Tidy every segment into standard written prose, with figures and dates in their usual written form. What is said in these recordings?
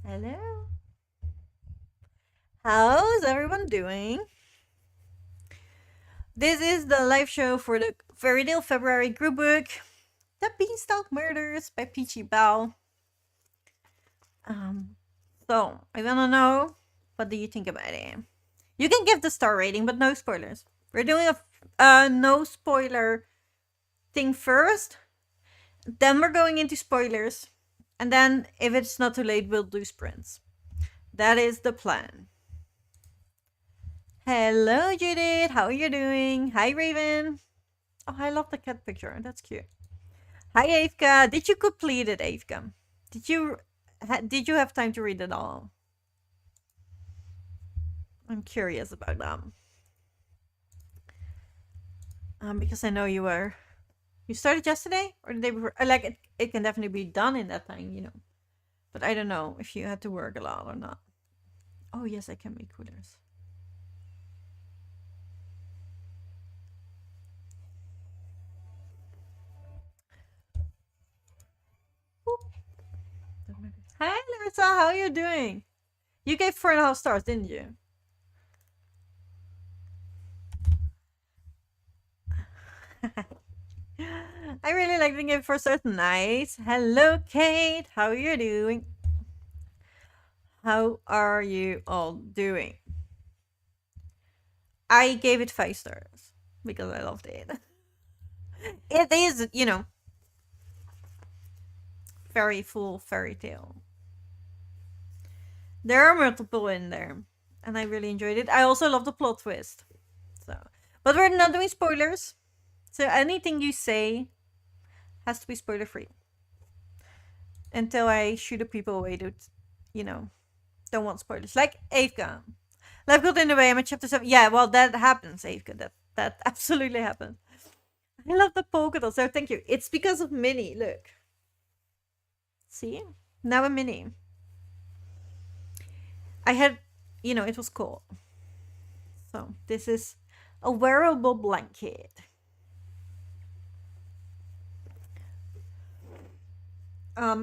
Hello. How's everyone doing? This is the live show for the Fairytale February group book, The Beanstalk Murders by Peachy Bell. Um, so I wanna know, what do you think about it? You can give the star rating, but no spoilers. We're doing a no spoiler thing first, then we're going into spoilers, and then if it's not too late, we'll do sprints. That is the plan. Hello, Judith. How are you doing? Hi, Raven. Oh, I love the cat picture. That's cute. Hi, Avka. Did you complete it, Avka? Did you have time to read it all? I'm curious about that. Because I know you started yesterday or the day before. Like it can definitely be done in that time. But I don't know if you had to work a lot or not. Oh yes, I can make coolers. Hi, Larissa. How are you doing? You gave 4.5 stars, didn't you? I really like the game for certain nights. Hello, Kate. How are you doing? How are you all doing? I gave it 5 stars because I loved it. It is, very full fairy tale. There are multiple in there, and I really enjoyed it. I also love the plot twist. But we're not doing spoilers, so anything you say has to be spoiler free. Until I shoot the people away that, don't want spoilers. Like Avka. Life got in the way. I'm at chapter 7. Yeah, well, that happens, Avka. That absolutely happens. I love the polka dot, so thank you. It's because of Minnie. Look. See? Now a Minnie. I had, it was cool. So this is a wearable blanket.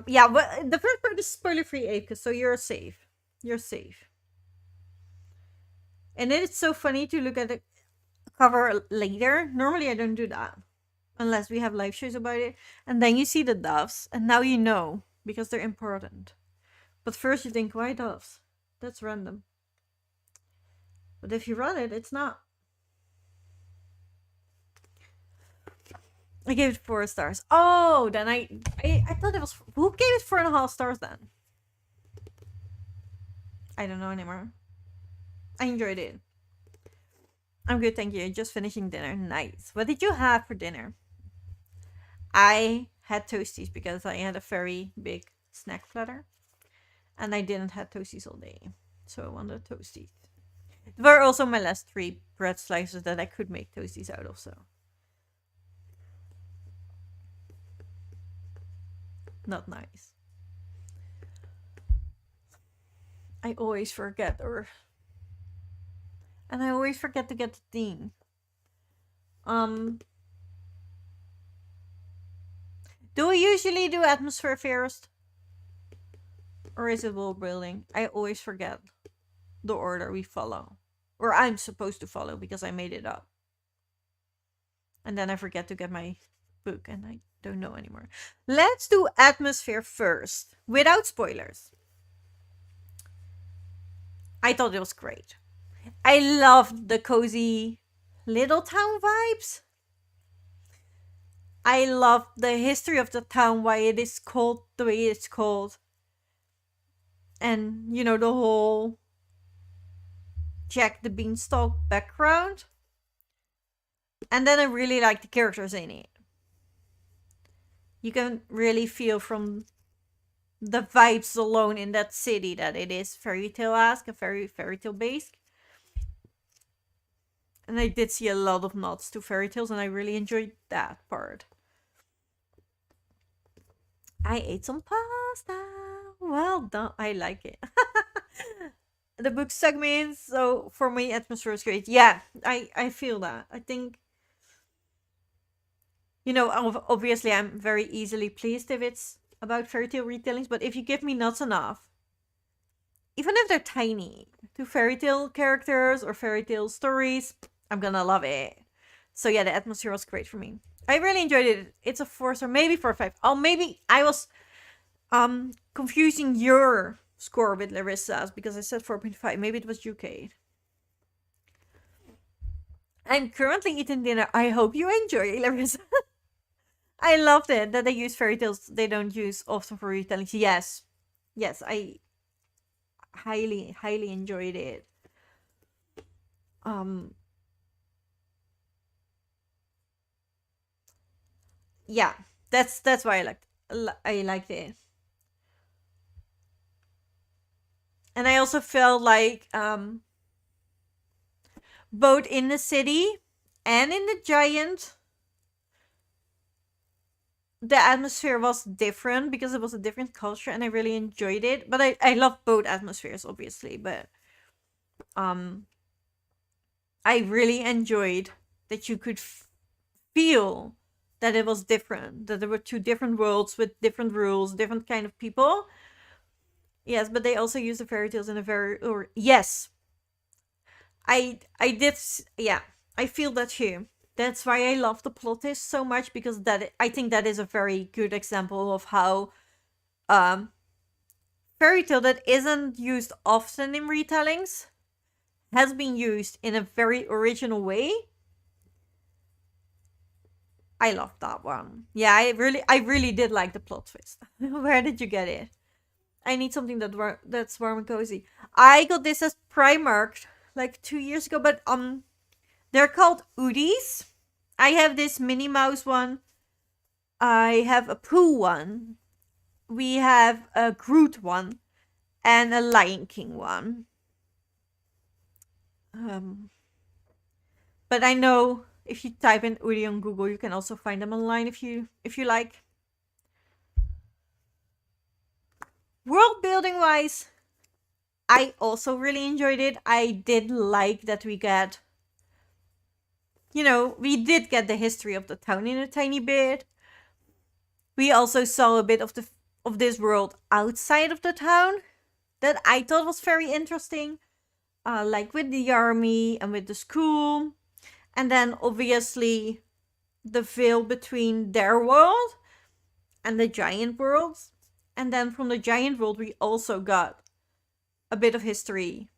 Yeah, well, the first part is spoiler free, Avka, so you're safe. You're safe. And then it's so funny to look at the cover later. Normally I don't do that. Unless we have live shows about it. And then you see the doves, and now you know, because they're important. But first you think, why doves? That's random. But if you run it, it's not. I gave it 4 stars. Oh, then I thought it was... Who gave it 4.5 stars then? I don't know anymore. I enjoyed it. I'm good, thank you. Just finishing dinner. Nice. What did you have for dinner? I had toasties because I had a very big snack platter. And I didn't have toasties all day. So I wanted toasties. They were also my last 3 bread slices that I could make toasties out of, so. Not nice. I always forget, and I always forget to get the theme. Do we usually do atmosphere first? Or is it world building? I always forget the order we follow. Or I'm supposed to follow because I made it up. And then I forget to get my book and I don't know anymore. Let's do atmosphere first, without spoilers. I thought it was great. I loved the cozy little town vibes. I love the history of the town, why it is called the way it's called. And, the whole Jack the Beanstalk background. And then I really like the characters in it. You can really feel from the vibes alone in that city that it is fairytale-esque, very fairytale based. And I did see a lot of nods to fairy tales, and I really enjoyed that part. I ate some pasta. Well done. I like it. The book stuck me in, so for me, atmosphere is great. Yeah, I feel that. I think, obviously I'm very easily pleased if it's about fairy tale retellings, but if you give me not enough, even if they're tiny, to fairy tale characters or fairy tale stories, I'm gonna love it. So yeah, the atmosphere was great for me. I really enjoyed it. It's a 4 star, maybe 4 or 5. Oh, maybe I was confusing your score with Larissa's because I said 4.5. Maybe it was UK. I'm currently eating dinner. I hope you enjoy, Larissa. I loved it that they use fairy tales they don't use often for retellings. Yes. Yes, I highly enjoyed it. Um yeah, that's why I liked it. And I also felt like both in the city and in the giant the atmosphere was different because it was a different culture and I really enjoyed it. But I love both atmospheres obviously, but um I really enjoyed that you could feel that it was different, that there were two different worlds with different rules, different kind of people. Yes, but they also use the fairy tales in a very or yes, I did yeah, I feel that too. That's why I love the plot twist so much because that I think that is a very good example of how um fairy tale that isn't used often in retellings has been used in a very original way. I love that one. Yeah, I really did like the plot twist. Where did you get it? I need something that's warm and cozy. I got this as Primark like 2 years ago, but they're called Oodies. I have this Minnie Mouse one. I have a Pooh one. We have a Groot one and a Lion King one. Um, but I know if you type in Oodie on Google, you can also find them online if you like. World building wise, I also really enjoyed it. I did like that we did get the history of the town in a tiny bit. We also saw a bit of this world outside of the town that I thought was very interesting, like with the army and with the school, and then obviously the veil between their world and the giant worlds. And then from the giant world, we also got a bit of history.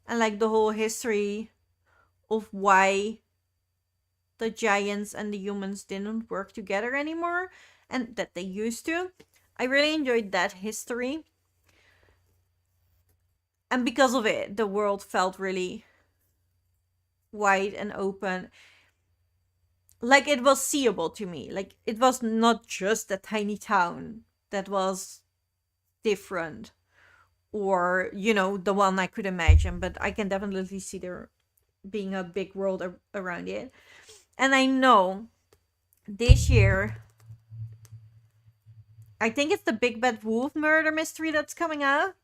And like the whole history of why the giants and the humans didn't work together anymore and that they used to. I really enjoyed that history. And because of it, the world felt really wide and open. Like it was seeable to me. Like it was not just a tiny town that was different or, the one I could imagine, but I can definitely see there being a big world around it. And I know this year, I think it's the Big Bad Wolf murder mystery that's coming out.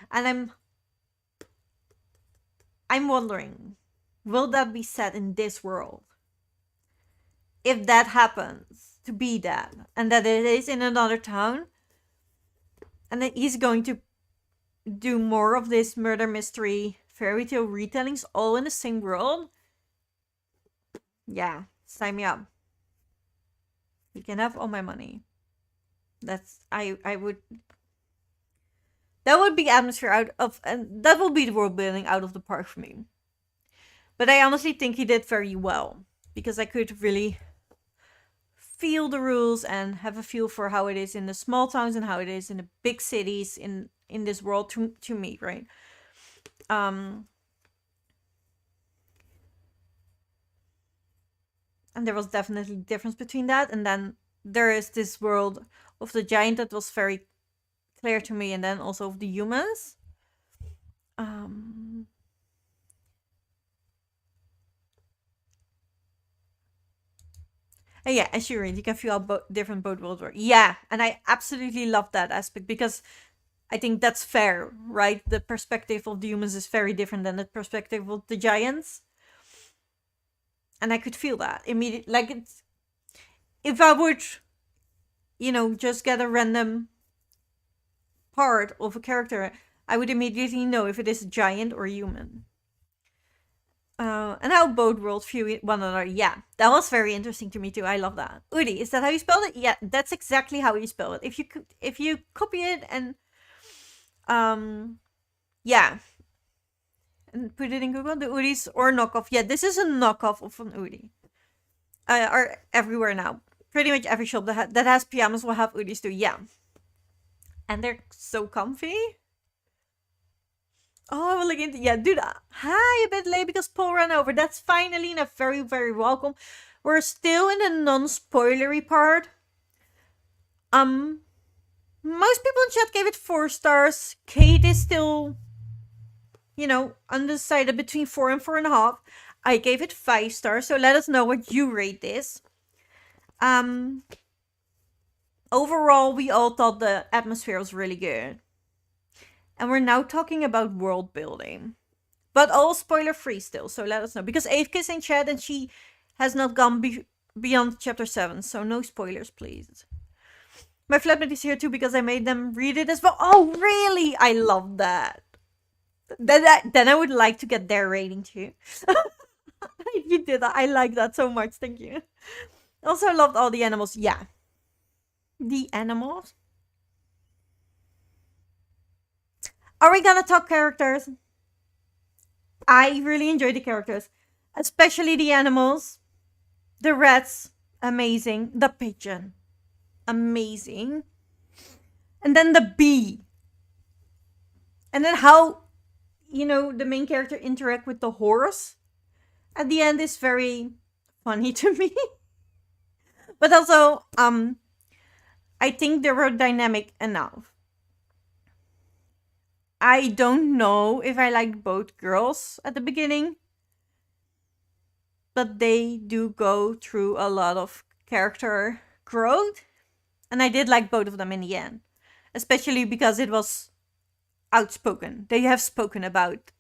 And I'm wondering, will that be set in this world? If that happens to be that, and that it is in another town, and that he's going to do more of this murder mystery fairy tale retellings all in the same world, yeah, sign me up. You can have all my money. I would. That would be atmosphere out of, and that will be the world building out of the park for me. But I honestly think he did very well because I could really feel the rules and have a feel for how it is in the small towns and how it is in the big cities in this world to me, right? And there was definitely a difference between that, and then there is this world of the giant that was very clear to me, and then also of the humans. Um and yeah, as you read, you can feel how different both worlds were. Yeah, and I absolutely love that aspect because I think that's fair, right? The perspective of the humans is very different than the perspective of the giants. And I could feel that immediately. Like, if I would, just get a random part of a character, I would immediately know if it is giant or human. And how both worlds view one another. Yeah, that was very interesting to me too. I love that. Udi, is that how you spelled it? Yeah, that's exactly how you spell it. If you copy it and yeah, and put it in Google, the Udis or knockoff. Yeah, this is a knockoff of an Udi. Are everywhere now. Pretty much every shop that has pajamas will have Udis too. Yeah, and they're so comfy. Oh, look into yeah, dude. Hi, a bit late because Paul ran over. That's fine, Alina. Very, very welcome. We're still in the non-spoilery part. Most people in chat gave it 4 stars. Kate is still, undecided between 4 and 4.5. I gave it 5 stars. So let us know what you rate this. Overall, we all thought the atmosphere was really good. And we're now talking about world building. But all spoiler free still, so let us know. Because Aivke is in chat and she has not gone beyond chapter 7. So no spoilers, please. My flatmate is here too because I made them read it as well. Oh, really? I love that. Then I would like to get their rating too. You did that. I like that so much. Thank you. Also loved all the animals. Yeah. The animals? Are we gonna talk characters? I really enjoy the characters, especially the animals. The rats, amazing. The pigeon, amazing. And then the bee. And then how, the main character interact with the horse at the end is very funny to me. But also, I think they were dynamic enough. I don't know if I liked both girls at the beginning, but they do go through a lot of character growth, and I did like both of them in the end, especially because it was outspoken. They have spoken about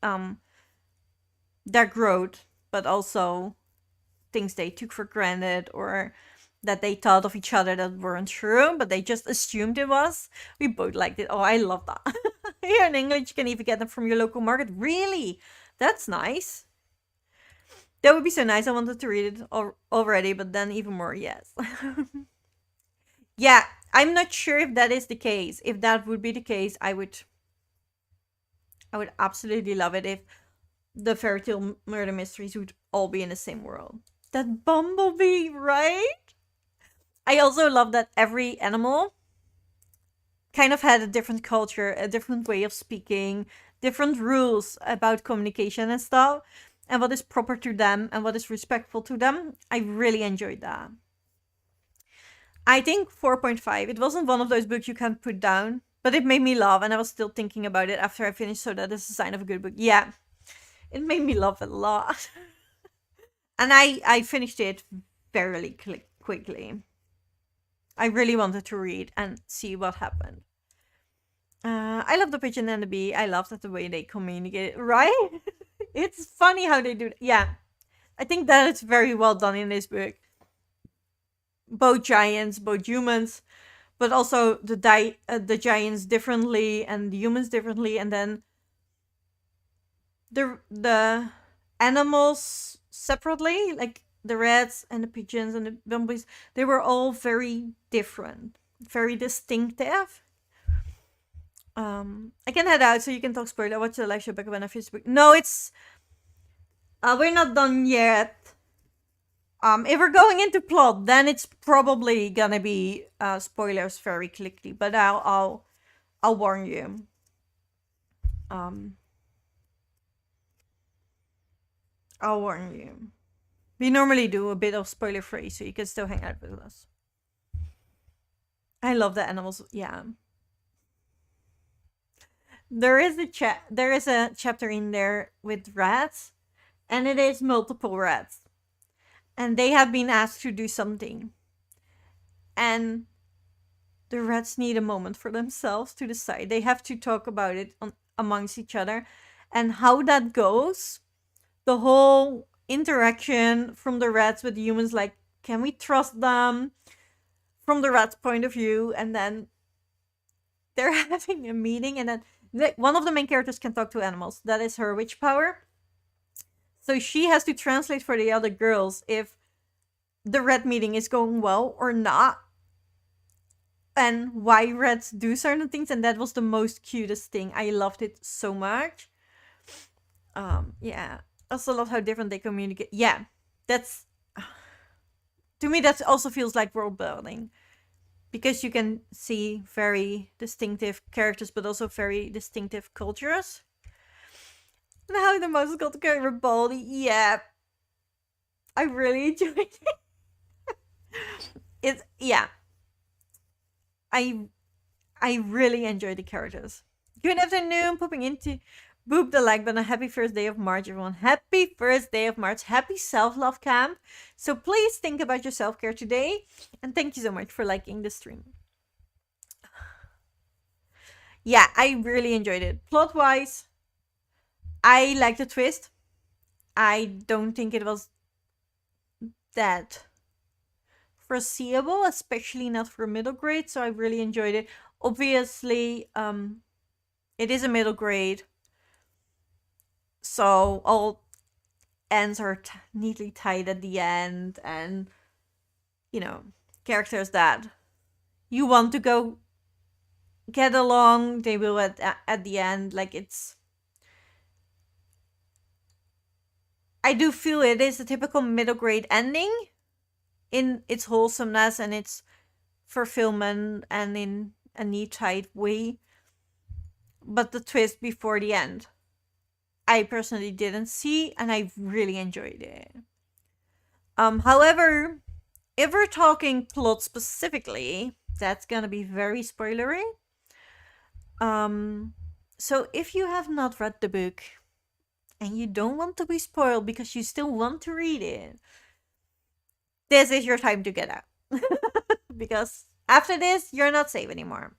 their growth, but also things they took for granted or that they thought of each other that weren't true, but they just assumed it was. We both liked it. Oh, I love that. Here in English, you can even get them from your local market. Really? That's nice. That would be so nice. I wanted to read it already, but then even more, yes. Yeah, I'm not sure if that is the case. If that would be the case, I would absolutely love it if the Fairytale murder mysteries would all be in the same world. That bumblebee, right? I also love that every animal kind of had a different culture, a different way of speaking, different rules about communication and stuff, and what is proper to them and what is respectful to them. I really enjoyed that. I think 4.5. It wasn't one of those books you can put down, but it made me laugh, and I was still thinking about it after I finished, so that is a sign of a good book. Yeah, it made me laugh a lot. And I finished it fairly quickly. I really wanted to read and see what happened. I love the pigeon and the bee. I love that the way they communicate, right? It's funny how they do it. Yeah, I think that it's very well done in this book. Both giants, both humans, but also the giants differently and the humans differently, and then the animals separately, like the rats and the pigeons and the bumblebees. They were all very different, very distinctive. I can head out so you can talk spoiler. I watched the live show back when I finished the book. No, it's we're not done yet. If we're going into plot, then it's probably gonna be spoilers very quickly. But I'll warn you. I'll warn you. We normally do a bit of spoiler free, so you can still hang out with us. I love the animals. Yeah. There is a chapter in there with rats, and it is multiple rats. And they have been asked to do something. And the rats need a moment for themselves to decide. They have to talk about it amongst each other. And how that goes, the whole interaction from the rats with the humans, like, can we trust them? From the rats' point of view, and then they're having a meeting, and then one of the main characters can talk to animals. That is her witch power. So she has to translate for the other girls if the red meeting is going well or not, and why reds do certain things. And that was the most cutest thing. I loved it so much. Yeah. I also love how different they communicate. Yeah, that's to me that also feels like world building, because you can see very distinctive characters but also very distinctive cultures. And how the mouse got to carry Baldy, yeah, I really enjoyed it. It's yeah, I I really enjoy the characters. Good afternoon, popping into Boop the like button. Happy first day of March, everyone. Happy first day of March. Happy self-love camp. So please think about your self-care today. And thank you so much for liking the stream. Yeah, I really enjoyed it. Plot-wise, I like the twist. I don't think it was that foreseeable, especially not for middle grade, so I really enjoyed it. Obviously, it is a middle grade, so all ends are neatly tied at the end, and characters that you want to go get along, they will at the end. Like, it's, I do feel it is a typical middle grade ending in its wholesomeness and its fulfillment and in a neat tight way, but the twist before the end I personally didn't see, and I really enjoyed it. However, if we're talking plot specifically, that's gonna be very spoilery. So if you have not read the book and you don't want to be spoiled because you still want to read it, this is your time to get out. Because after this, you're not safe anymore.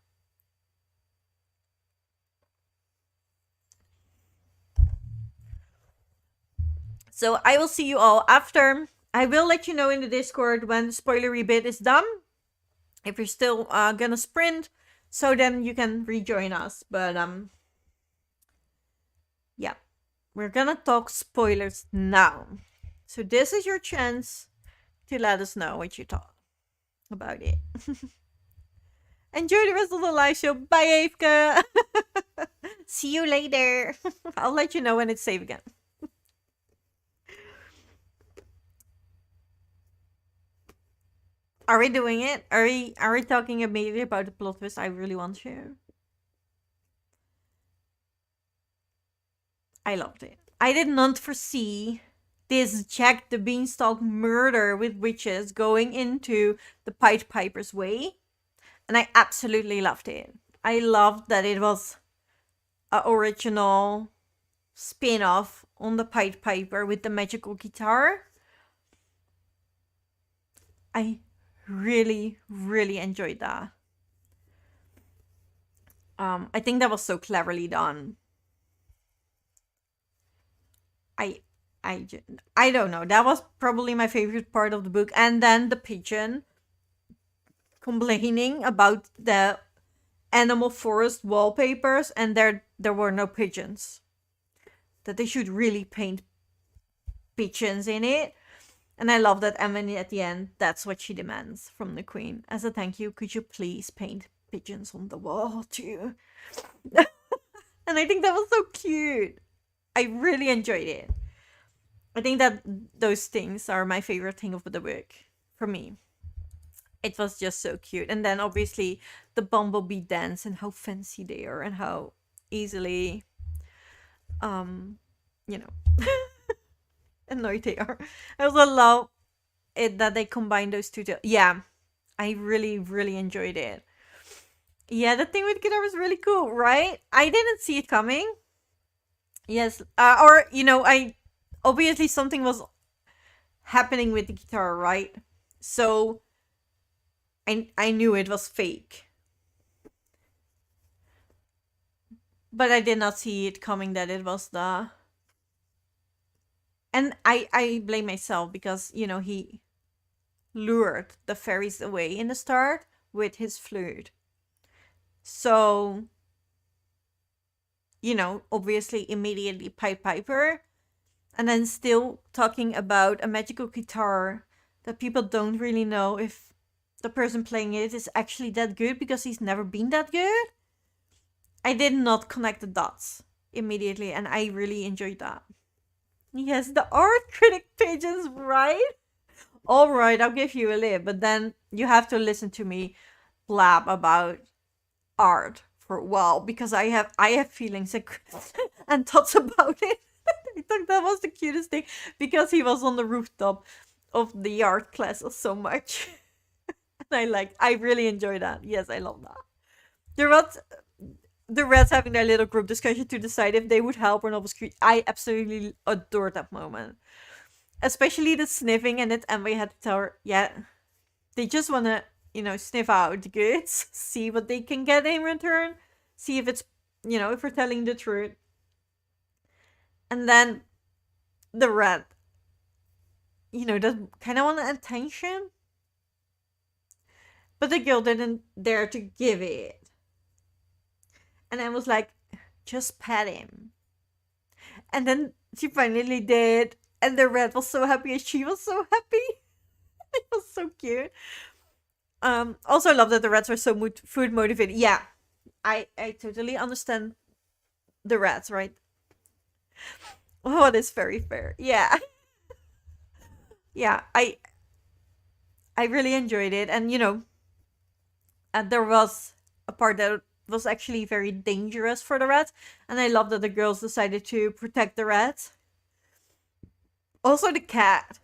So I will see you all after. I will let you know in the Discord when the spoilery bit is done. If you're still gonna sprint, so then you can rejoin us. But yeah, we're gonna talk spoilers now. So this is your chance to let us know what you thought about it. Enjoy the rest of the live show. Bye, Evka. See you later. I'll let you know when it's safe again. Are we doing it? Are we talking immediately about the plot twist? I really want to. I loved it. I did not foresee this Jack the Beanstalk murder with witches going into the Pied Piper's way, and I absolutely loved it. I loved that it was an original spin-off on the Pied Piper with the magical guitar. I really, really enjoyed that. I think that was so cleverly done. I I don't know. That was probably my favorite part of the book. And then the pigeon complaining about the animal forest wallpapers, and there were no pigeons. That they should really paint pigeons in it. And I love that Emily at the end, that's what she demands from the queen. As a thank you, could you please paint pigeons on the wall too? And I think that was so cute. I really enjoyed it. I think that those things are my favorite thing of the book for me. It was just so cute. And then obviously the bumblebee dance and how fancy they are and how easily you know annoyed they are. I also love it that they combine those two. Yeah, I really, really enjoyed it. Yeah, the thing with guitar was really cool, right? I didn't see it coming. Yes, or I obviously something was happening with the guitar, right? So I knew it was fake, but I did not see it coming that it was the. And I blame myself because he lured the fairies away in the start with his flute. So, obviously immediately Pied Piper. And then still talking about a magical guitar that people don't really know if the person playing it is actually that good because he's never been that good. I did not connect the dots immediately, and I really enjoyed that. Yes, the art critic pages, right? All right, I'll give you a lip, but then you have to listen to me blab about art for a while because I have feelings and, and thoughts about it. I thought that was the cutest thing because he was on the rooftop of the art class so much. I really enjoy that. Yes, I love that. The rats the rats having their little group discussion to decide if they would help or not was cute. I absolutely adored that moment. Especially the sniffing and it and we had to tell her, yeah, they just wanna, sniff out the goods, see what they can get in return, see if it's if we're telling the truth. And then the rat, does kind of want attention, but the girl didn't dare to give it. And I was like, just pet him. And then she finally did. And the rat was so happy and she was so happy. It was so cute. Also I love that the rats were so food motivated. Yeah. I totally understand the rats, right? Oh, that's very fair. Yeah. Yeah. I really enjoyed it. And and there was a part that was actually very dangerous for the rats. And I love that the girls decided to protect the rats. Also the cat.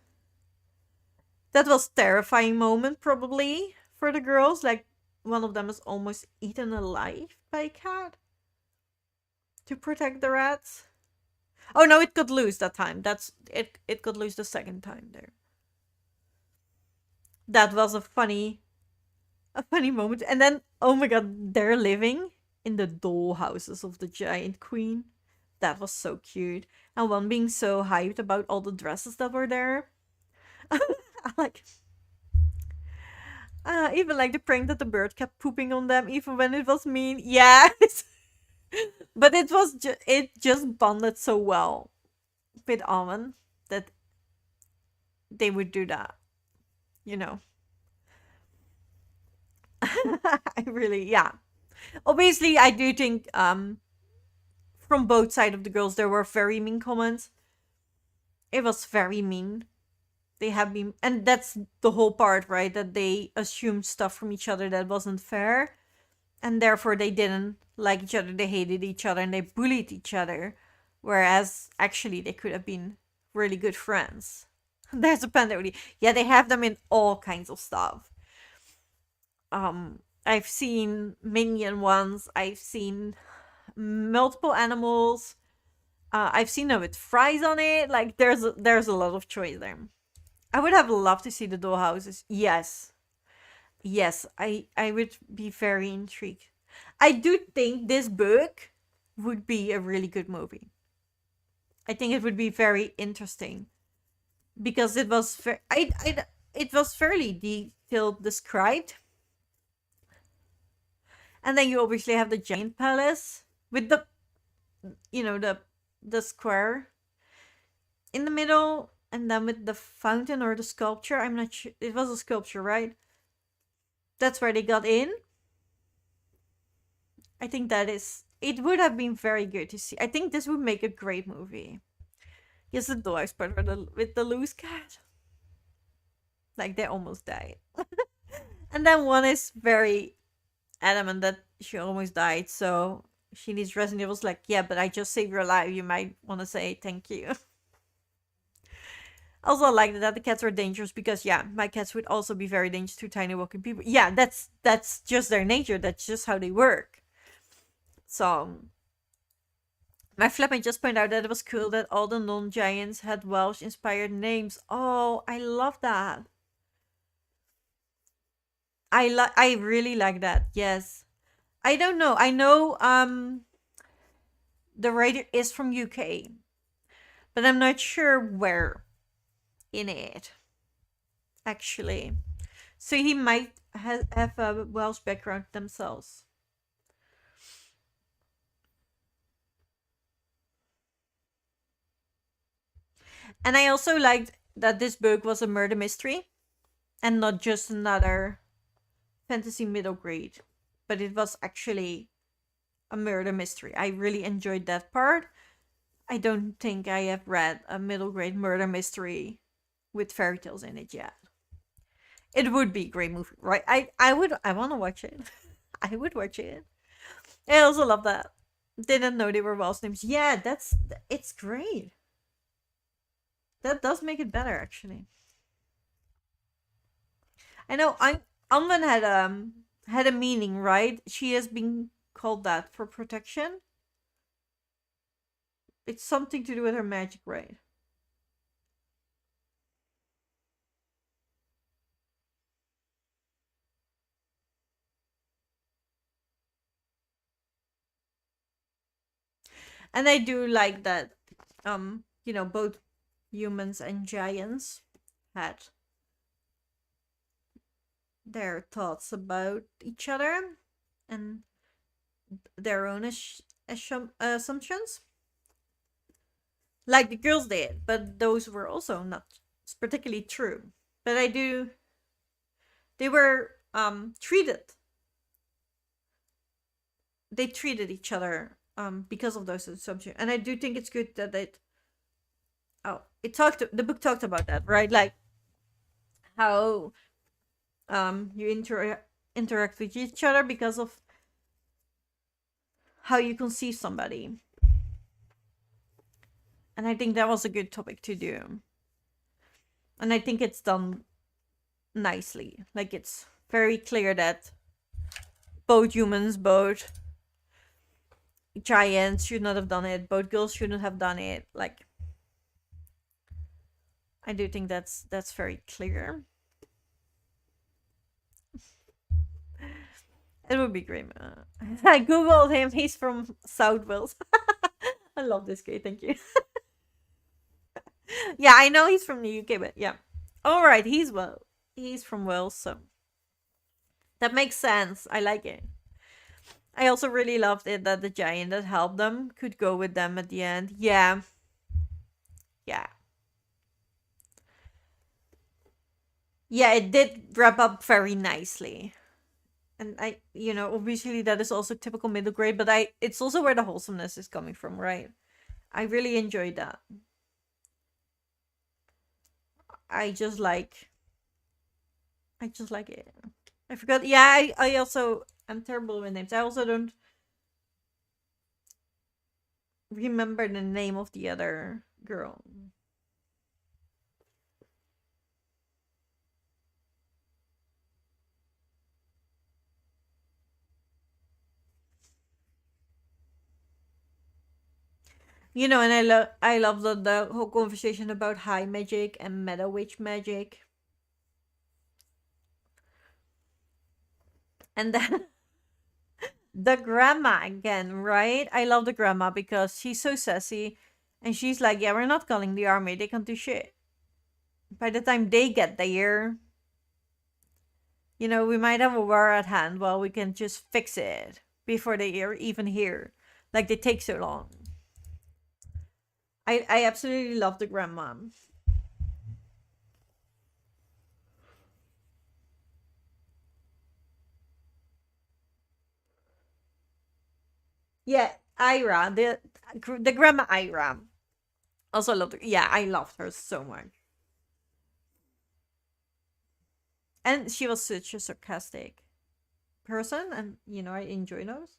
That was terrifying moment probably for the girls. Like one of them is almost eaten alive by a cat to protect the rats. Oh no, it got loose that time. That's it. It got loose the second time there. That was a funny moment. And then oh my god, they're living in the doll houses of the giant queen. That was so cute. And one being so hyped about all the dresses that were there. like even like the prank that the bird kept pooping on them, even when it was mean. Yes, but it just bonded so well with Almond that they would do that. You know, I really, yeah. Obviously, I do think from both side of the girls there were very mean comments. It was very mean. They have been, and that's the whole part, right? That they assumed stuff from each other that wasn't fair, and therefore they didn't like each other. They hated each other and they bullied each other, whereas actually they could have been really good friends. There's a panda. Yeah, they have them in all kinds of stuff. I've seen minion ones. I've seen multiple animals. I've seen them with fries on it. Like there's a lot of choice there. I would have loved to see the dollhouses. Yes, yes, I would be very intrigued. I do think this book would be a really good movie. I think it would be very interesting because it was fairly detailed described, and then you obviously have the giant palace with the the square in the middle, and then with the fountain or the sculpture. I'm not sure. It was a sculpture, right? That's where they got in. I think that is. It would have been very good to see. I think this would make a great movie. Yes, the dog's part with the loose cat. Like they almost died. And then one is very adamant that she almost died, so she needs rest. And it was like, yeah, but I just saved your life. You might want to say thank you. Also, I like that the cats were dangerous because, yeah, my cats would also be very dangerous to tiny walking people. Yeah, that's just their nature. That's just how they work. So, my flatmate just pointed out that it was cool that all the non-giants had Welsh-inspired names. Oh, I love that. I really like that. Yes. I don't know. I know the writer is from UK, but I'm not sure where in it actually. So he might have a Welsh background themselves. And I also liked that this book was a murder mystery and not just another fantasy middle grade, but it was actually a murder mystery. I really enjoyed that part. I don't think I have read a middle grade murder mystery with fairy tales in it yet. It would be a great movie, right? I want to watch it. I would watch it. I also love that. Didn't know they were Welsh names. Yeah, it's great. That does make it better, actually. I know. Anwen had a meaning, right? She has been called that for protection. It's something to do with her magic, right? And I do like that. Both humans and giants had their thoughts about each other and their own assumptions, like the girls did, but those were also not particularly true. But they were they treated each other because of those assumptions, and I do think it's good that the book talked about that, right? Like how you interact with each other because of how you conceive somebody. And I think that was a good topic to do. And I think it's done nicely. Like it's very clear that both humans, both giants should not have done it, both girls shouldn't have done it. Like I do think that's very clear. It would be great. I googled him. He's from South Wales. I love this guy. Thank you. Yeah, I know he's from the UK, but yeah. All right, he's from Wales, so that makes sense. I like it. I also really loved it that the giant that helped them could go with them at the end. Yeah, yeah, yeah. It did wrap up very nicely, and obviously that is also typical middle grade, but it's also where the wholesomeness is coming from, right? I really enjoyed that. I just like, I just like it. I forgot. Yeah, I also I'm terrible with names. I also don't remember the name of the other girl. And I love the whole conversation about high magic and meta witch magic, and then the grandma again, right? I love the grandma because she's so sassy, and she's like, "Yeah, we're not calling the army; they can't do shit." By the time they get there, we might have a war at hand. Well, we can just fix it before they are even here. Like they take so long. I absolutely love the grandma. Yeah, Ira, the grandma Ira. Also loved her. Yeah, I loved her so much. And she was such a sarcastic person, and I enjoy those.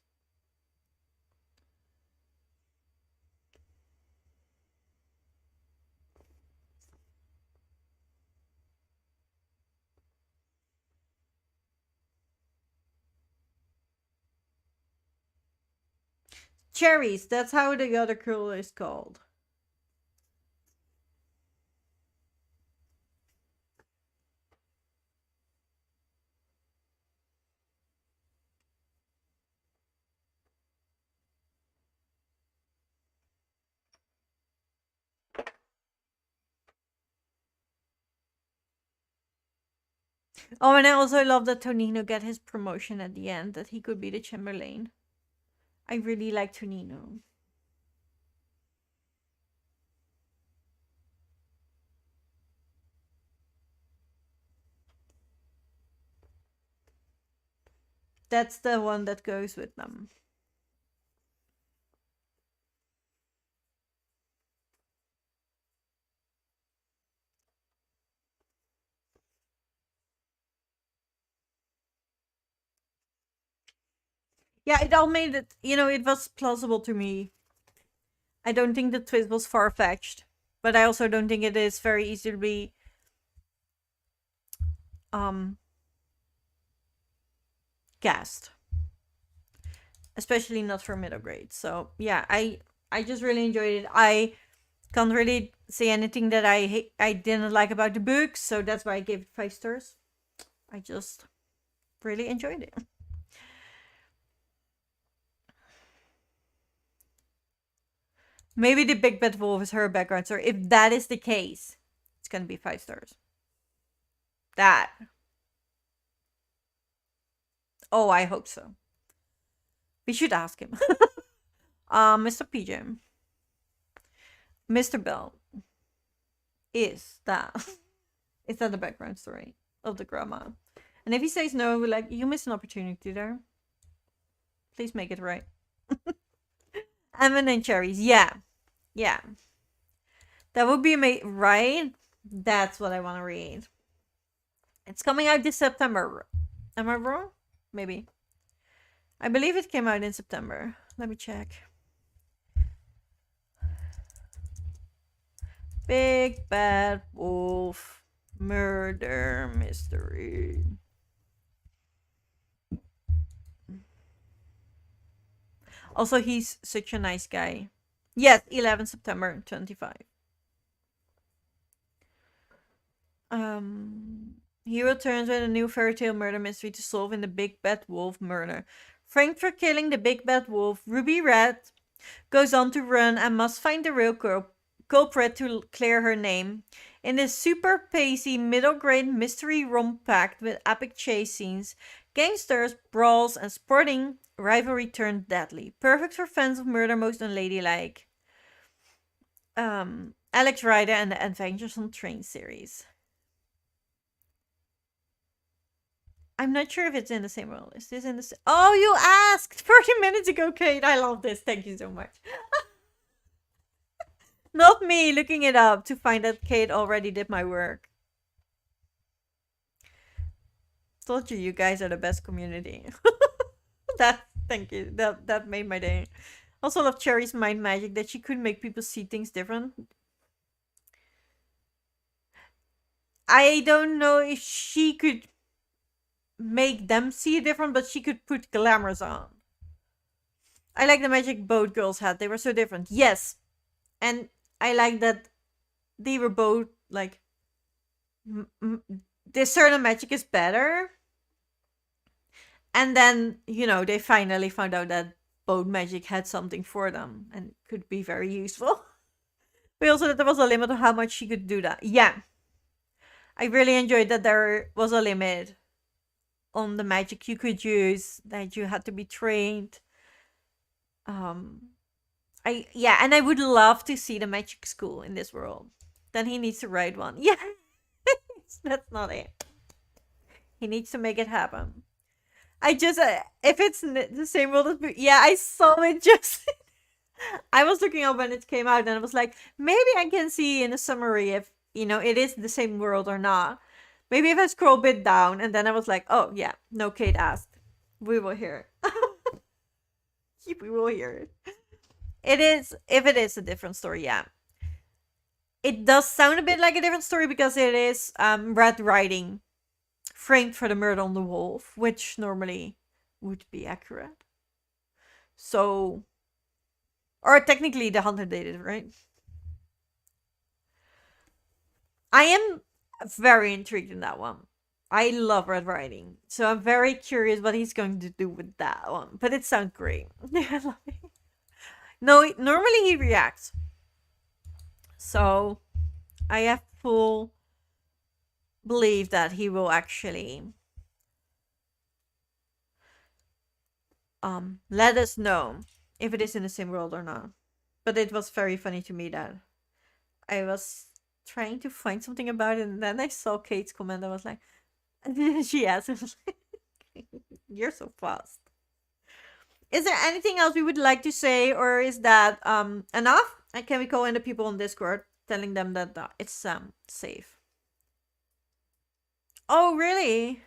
Cherries, that's how the other girl is called. Oh, and I also love that Tonino get his promotion at the end, that he could be the Chamberlain. I really like Tonino. That's the one that goes with them. Yeah, it all made it, it was plausible to me. I don't think the twist was far fetched, but I also don't think it is very easily um guessed, especially not for middle grade. So yeah, I just really enjoyed it. I can't really say anything that I didn't like about the book, so that's why I gave it 5 stars. I just really enjoyed it. Maybe the Big Bad Wolf is her background story. If that is the case, it's gonna be 5 stars. That. Oh, I hope so. We should ask him. Mr. PJ, Mr. Bell, is that is that the background story of the grandma? And if he says no, we're like, you missed an opportunity there. Please make it right. Lemon and cherries. Yeah. Yeah. That would be right? That's what I want to read. It's coming out this September. Am I wrong? Maybe. I believe it came out in September. Let me check. Big Bad Wolf Murder Mystery. Also, he's such a nice guy. Yes, 11 September 25. He returns with a new fairy tale murder mystery to solve in the Big Bad Wolf murder. Framed for killing the Big Bad Wolf, Ruby Red goes on to run and must find the real culprit to clear her name. In this super pacey middle grade mystery romp packed with epic chase scenes, gangsters, brawls, and sporting rivalry turned deadly. Perfect for fans of Murder Most Unladylike. Alex Rider and the Adventures on Train series. I'm not sure if it's in the same world. Is this in the Oh, you asked 30 minutes ago, Kate. I love this. Thank you so much. Not me looking it up to find that Kate already did my work. Told you, you guys are the best community. Thank you. That made my day. Also love Cherry's mind magic that she could make people see things different. I don't know if she could make them see different, but she could put glamours on. I like the magic both girls had. They were so different. Yes. And I like that they were both like this certain magic is better. And then, they finally found out that both magic had something for them and could be very useful. But also that there was a limit on how much she could do that. Yeah. I really enjoyed that there was a limit on the magic you could use, that you had to be trained. And I would love to see the magic school in this world. Then he needs to write one. Yeah. That's not it. He needs to make it happen. I just if it's the same world as yeah, I saw it just I was looking up when it came out and I was like, maybe I can see in a summary if it is the same world or not. Maybe if I scroll a bit down and then I was like, oh yeah, no, Kate asked. We will hear it. We will hear it. It is, if it is a different story, yeah. It does sound a bit like a different story because it is Red Riding framed for the murder on the wolf, which normally would be accurate. So, or technically the hunter did it, right? I am very intrigued in that one. I love Red Riding, so I'm very curious what he's going to do with that one. But it sounds great. I love it. No, normally he reacts. So, I have full belief that he will actually let us know if it is in the same world or not. But it was very funny to me that I was trying to find something about it, and then I saw Kate's comment. I was like, she asked. You're so fast. Is there anything else we would like to say, or is that enough? And can we call in the people on Discord, telling them that it's safe? Oh, really?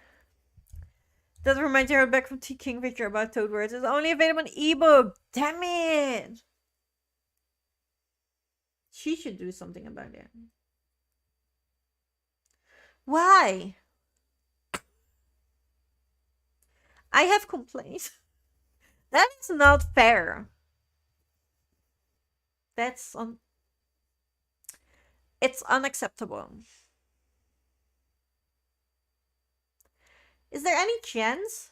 That reminds me of back from T King Victor about Toad Words. It's only available in ebook. Damn it! She should do something about it. Why? I have complaints. That is not fair. That's It's unacceptable. Is there any chance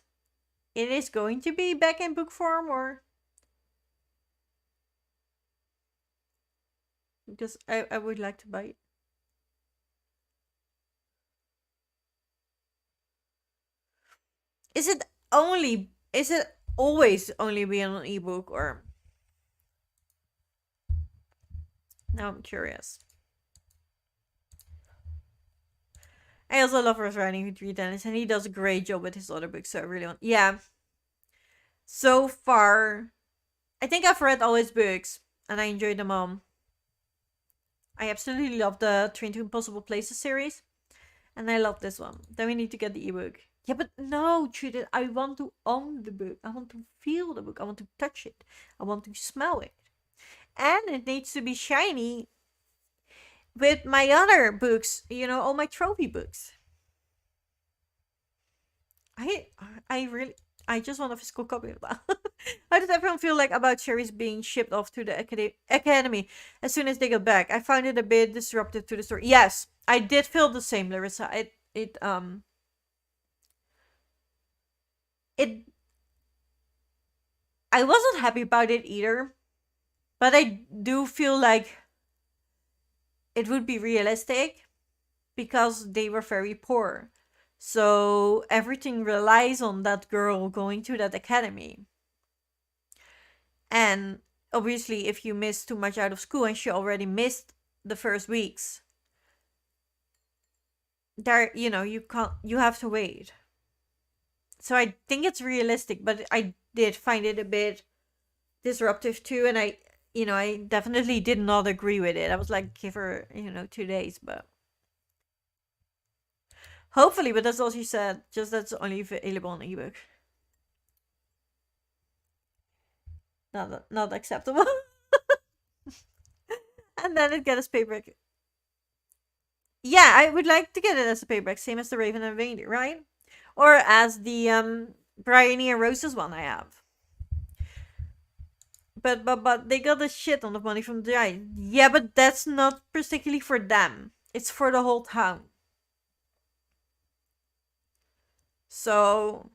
it is going to be back in book form, or because I would like to buy it. Is it always only be on an ebook, or now I'm curious. I also love Ross writing with Reed Dennis, and he does a great job with his other books, so I really want. Yeah. So far, I think I've read all his books, and I enjoyed them all. I absolutely love the Train to Impossible Places series, and I love this one. Then we need to get the ebook. Yeah, but no, Judith, I want to own the book. I want to feel the book. I want to touch it. I want to smell it. And it needs to be shiny with my other books, all my trophy books. I I really I just want a physical copy of that. How does everyone feel like about cherries being shipped off to the academy as soon as they get back? I found it a bit disruptive to the story. Yes, I did feel the same, Larissa. It I wasn't happy about it either, but I do feel like it would be realistic because they were very poor. So everything relies on that girl going to that academy. And obviously, if you miss too much out of school, and she already missed the first weeks, there, you have to wait. So I think it's realistic, but I did find it a bit disruptive too, and I definitely did not agree with it. I was like, give her, 2 days, but hopefully, but that's all she said. Just that's only available on ebook. Not acceptable. And then it gets paperback. Yeah, I would like to get it as a paperback, same as the Raven and Reindeer, right? Or as the Bryony and Roses one I have. But they got the shit on the money from the giant. Yeah, but that's not particularly for them. It's for the whole town. So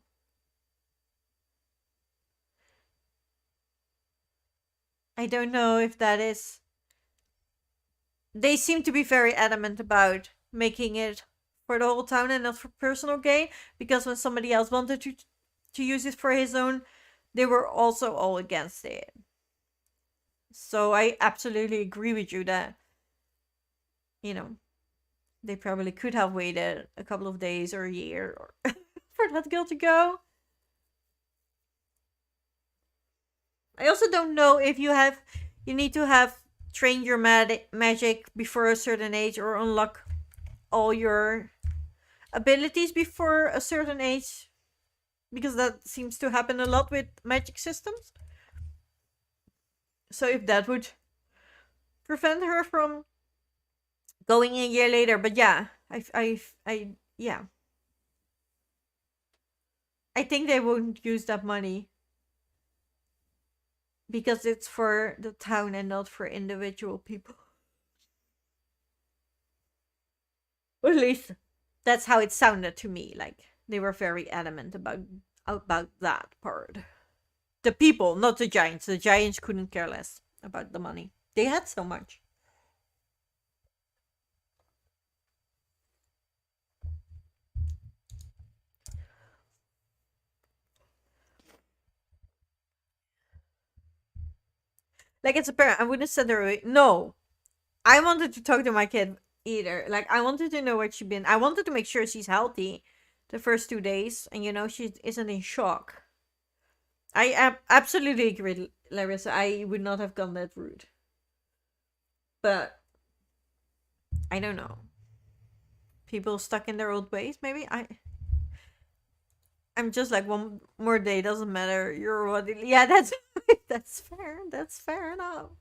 I don't know if that is. They seem to be very adamant about making it for the whole town and not for personal gain, because when somebody else wanted to use it for his own, they were also all against it. So I absolutely agree with you that, they probably could have waited a couple of days or a year or for that girl to go. I also don't know if you need to have trained your magic before a certain age, or unlock all your abilities before a certain age, because that seems to happen a lot with magic systems. So if that would prevent her from going a year later, but yeah, yeah, I think they won't use that money because it's for the town and not for individual people. Or at least that's how it sounded to me. Like they were very adamant about that part. The people, not the giants. The giants couldn't care less about the money. They had so much. Like it's a parent, I wouldn't send her away. No, I wanted to talk to my kid either. Like I wanted to know where she's been. I wanted to make sure she's healthy. the first 2 days, and she isn't in shock. I absolutely agree, Larissa. I would not have gone that route. But I don't know. People stuck in their old ways, maybe? I'm just like, one more day doesn't matter. You're what? Yeah, that's fair. That's fair enough.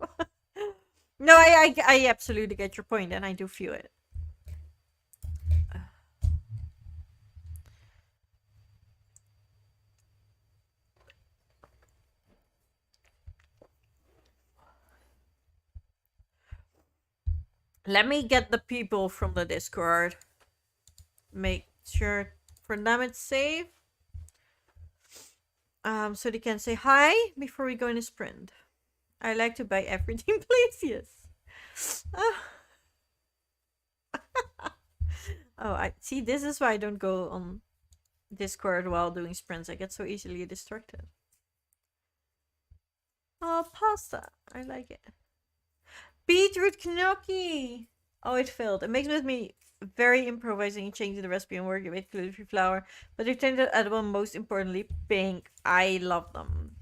No, I absolutely get your point, and I do feel it. Let me get the people from the Discord. Make sure for them it's safe. So they can say hi before we go in a sprint. I like to buy everything, please. Yes. Oh, I see. This is why I don't go on Discord while doing sprints. I get so easily distracted. Oh, pasta. I like it. Beetroot gnocchi. Oh, it failed. It makes me very improvising and changing the recipe and working with gluten-free flour. But they turned out edible, most importantly, pink. I love them.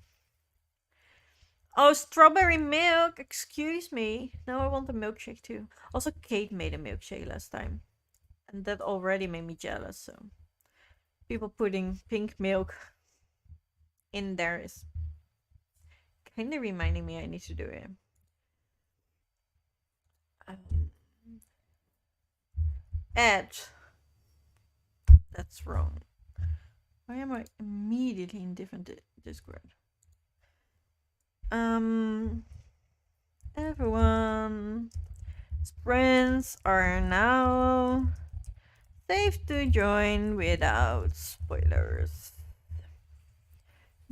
Oh, strawberry milk. Excuse me. Now I want a milkshake too. Also, Kate made a milkshake last time. And that already made me jealous, so. People putting pink milk in there is kind of reminding me I need to do it. Ed. That's wrong. Why am I immediately in different Discord? Everyone. Sprints are now safe to join without spoilers.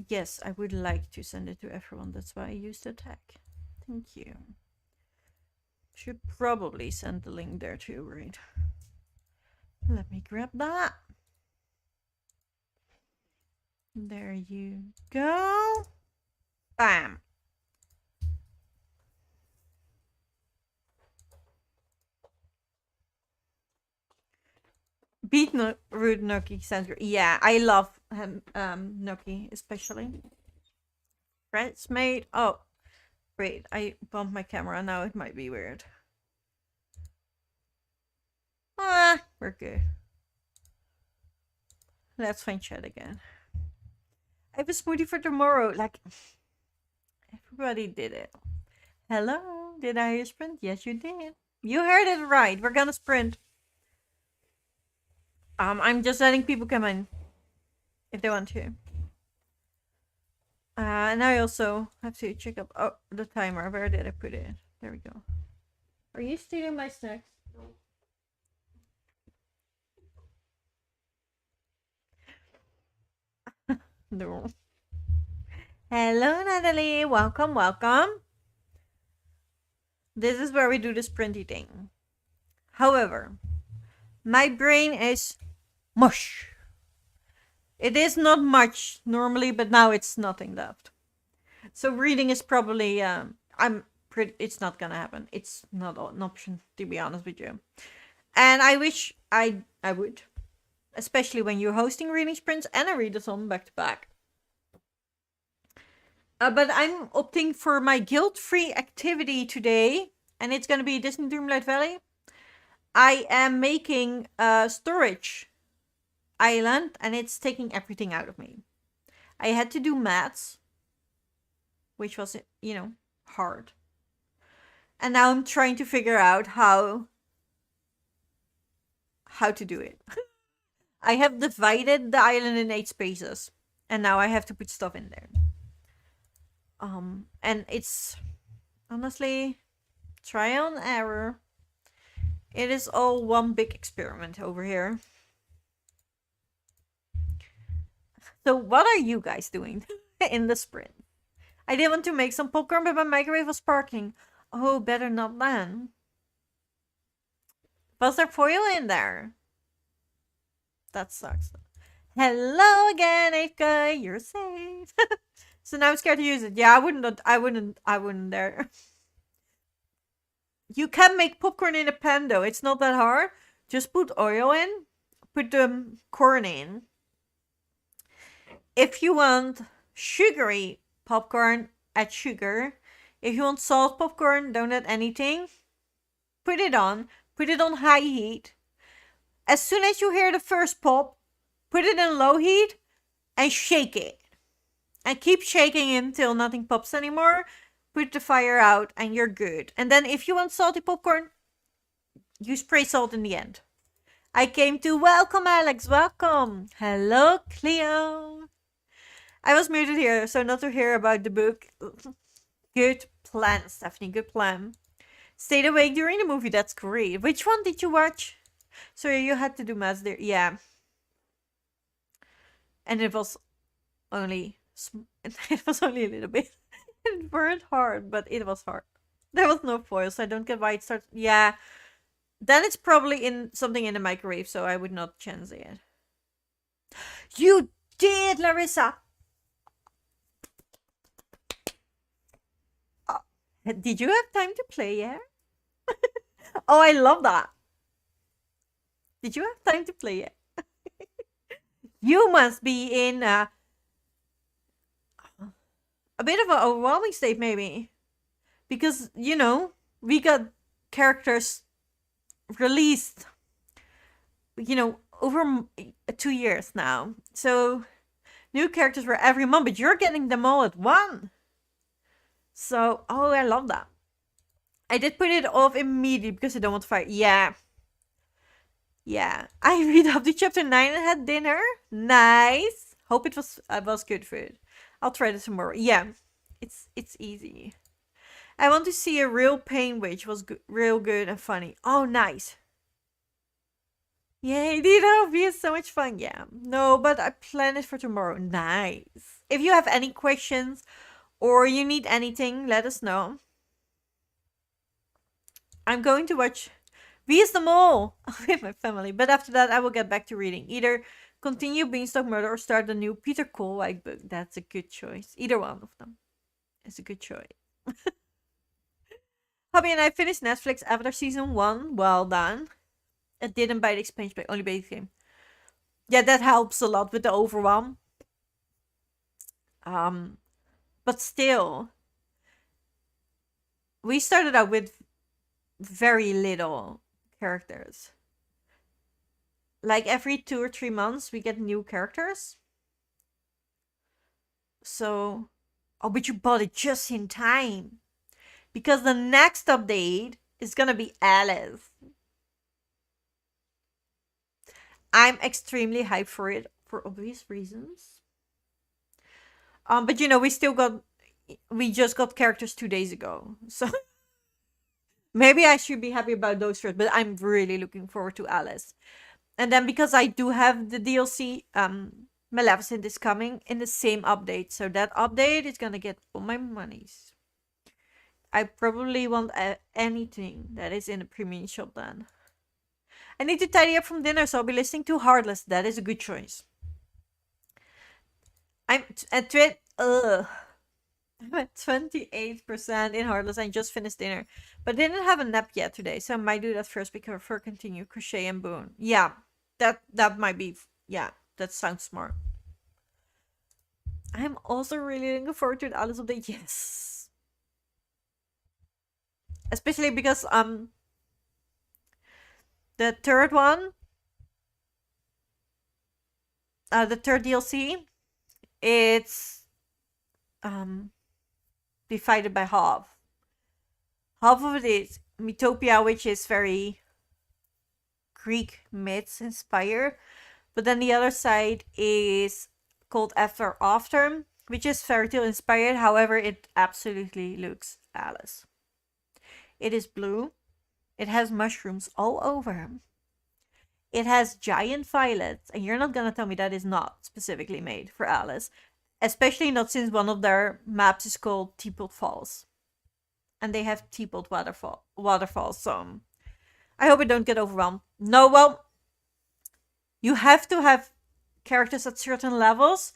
Yes, I would like to send it to everyone. That's why I used the tag. Thank you. Should probably send the link there too, right? Let me grab that. There you go. Bam. Beetroot gnocchi sounds great. Yeah, I love gnocchi especially. Bread's made. Oh, wait, I bumped my camera. Now it might be weird. Ah, we're good. Let's find chat again. I have a smoothie for tomorrow. Like, everybody did it. Hello, did I hear sprint? Yes, you did. You heard it right. We're gonna sprint. I'm just letting people come in if they want to. And I also have to check up the timer. Where did I put it? There we go. Are you stealing my snacks? No. Hello, Natalie. Welcome, welcome. This is where we do the sprinty thing. However, my brain is mush. It is not much normally, but now it's nothing left. So reading is probably it's not gonna happen. It's not an option, to be honest with you. And I wish I would. Especially when you're hosting reading sprints and a readathon back to back. But I'm opting for my guilt-free activity today, and it's gonna be Disney Dreamlight Valley. I am making a storage island, and it's taking everything out of me. I had to do maths, which was, hard. And now I'm trying to figure out how to do it. I have divided the island in 8 spaces, and now I have to put stuff in there. And it's honestly trial and error. It is all one big experiment over here. So what are you guys doing in the sprint? I did want to make some popcorn, but my microwave was sparking. Oh, better not then. Was there foil in there? That sucks. Hello again, 8th guy. You're safe. So now I'm scared to use it. Yeah, I wouldn't dare. You can make popcorn in a pan though. It's not that hard. Just put oil in. put the corn in. If you want sugary popcorn, add sugar. If you want salt popcorn, don't add anything. Put it on. Put it on high heat. As soon as you hear the first pop, put it in low heat and shake it. And keep shaking it until nothing pops anymore. Put the fire out and you're good. And then if you want salty popcorn, you spray salt in the end. I came to welcome Alex. Welcome. Hello, Cleo. I was muted here, so not to hear about the book. Good plan, Stephanie. Good plan. Stayed awake during the movie. That's great. Which one did you watch? Sorry, you had to do math there. Yeah. And it was only it was only a little bit. It weren't hard, but it was hard. There was no foil, so I don't get why it starts. Yeah. Then it's probably in something in the microwave, so I would not chance it. You did, Larissa. Did you have time to play yet? Oh, I love that. Did you have time to play yet? You must be in a bit of an overwhelming state, maybe. Because, you know, we got characters released, you know, over 2 years now. So, new characters for every month, but you're getting them all at once. So, oh, I love that. I did put it off immediately because I don't want to fight. Yeah. Yeah. I read up to chapter 9 and had dinner. Nice. Hope it was good food. I'll try it tomorrow. Yeah. It's easy. I want to see a real pain witch. Was real good and funny. Oh, nice. Yay, Dino. Be so much fun. Yeah. No, but I plan it for tomorrow. Nice. If you have any questions or you need anything, let us know. I'm going to watch Vs the Mole with my family, but after that I will get back to reading. Either continue Beanstalk Murder or start the new Peter Colwhite book. That's a good choice. Either one of them is a good choice. Hobby and I finished Netflix Avatar Season 1. Well done. I didn't buy the expansion pack, only basic game. Yeah, that helps a lot with the overwhelm. But still, we started out with very little characters. Like every 2 or 3 months, we get new characters. So, oh, but you bought it just in time. Because the next update is gonna be Alice. I'm extremely hyped for it for obvious reasons. But you know, we just got characters 2 days ago. So maybe I should be happy about those first, but I'm really looking forward to Alice. And then because I do have the DLC, Maleficent is coming in the same update. So that update is gonna get all my monies. I probably want anything that is in the premium shop then. I need to tidy up from dinner, so I'll be listening to Heartless. That is a good choice. I'm at 28% in Heartless. I just finished dinner, but didn't have a nap yet today, so I might do that first before continue crochet and boon. Yeah, that might be. Yeah, that sounds smart. I'm also really looking forward to the Alice update. Yes, especially because the third one, the third DLC, it's divided by half. Half of it is Mythopia, which is very Greek myths inspired, but then the other side is called After, which is Fairytale inspired. However, it absolutely looks Alice. It is blue. It has mushrooms all over. It has giant violets, and you're not gonna tell me that is not specifically made for Alice. Especially not since one of their maps is called Teapot Falls. And they have Teapot waterfalls, so I hope I don't get overwhelmed. No, well, you have to have characters at certain levels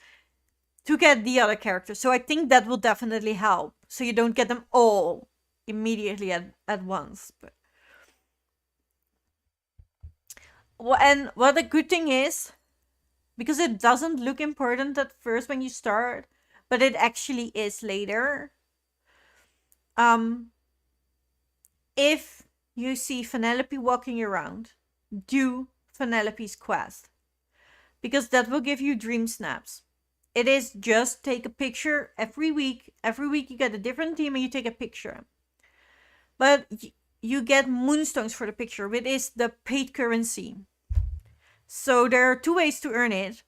to get the other characters. So I think that will definitely help. So you don't get them all immediately at once. But And what a good thing is, because it doesn't look important at first when you start, but it actually is later. Um, if you see Penelope walking around, do Penelope's quest, because that will give you dream snaps. It is just take a picture every week. Every week you get a different theme and you take a picture. But you get moonstones for the picture, which is the paid currency. So there are two ways to earn it: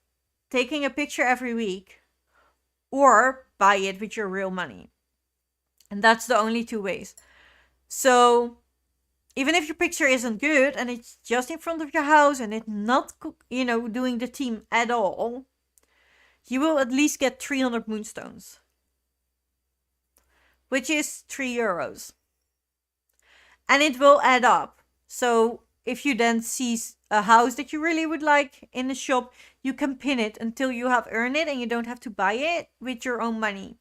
taking a picture every week or buy it with your real money. And that's the only two ways. So even if your picture isn't good and it's just in front of your house and it's not, doing the theme at all, you will at least get 300 moonstones, which is €3. And it will add up. So if you then see a house that you really would like in the shop, you can pin it until you have earned it and you don't have to buy it with your own money.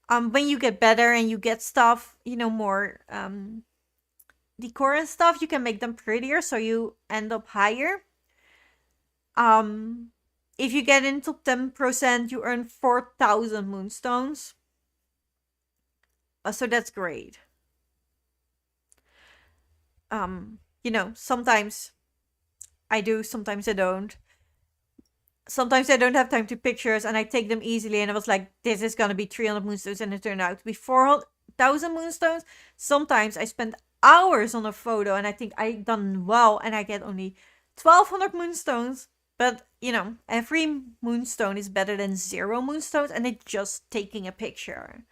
When you get better and you get stuff, more decor and stuff, you can make them prettier so you end up higher. If you get into 10%, you earn 4,000 moonstones. So that's great. Sometimes I do, sometimes I don't. Sometimes I don't have time to pictures and I take them easily, and I was like, this is gonna be 300 moonstones, and it turned out to be 4,000 moonstones. Sometimes I spend hours on a photo and I think I done well and I get only 1,200 moonstones. But, every moonstone is better than 0 moonstones, and it's just taking a picture.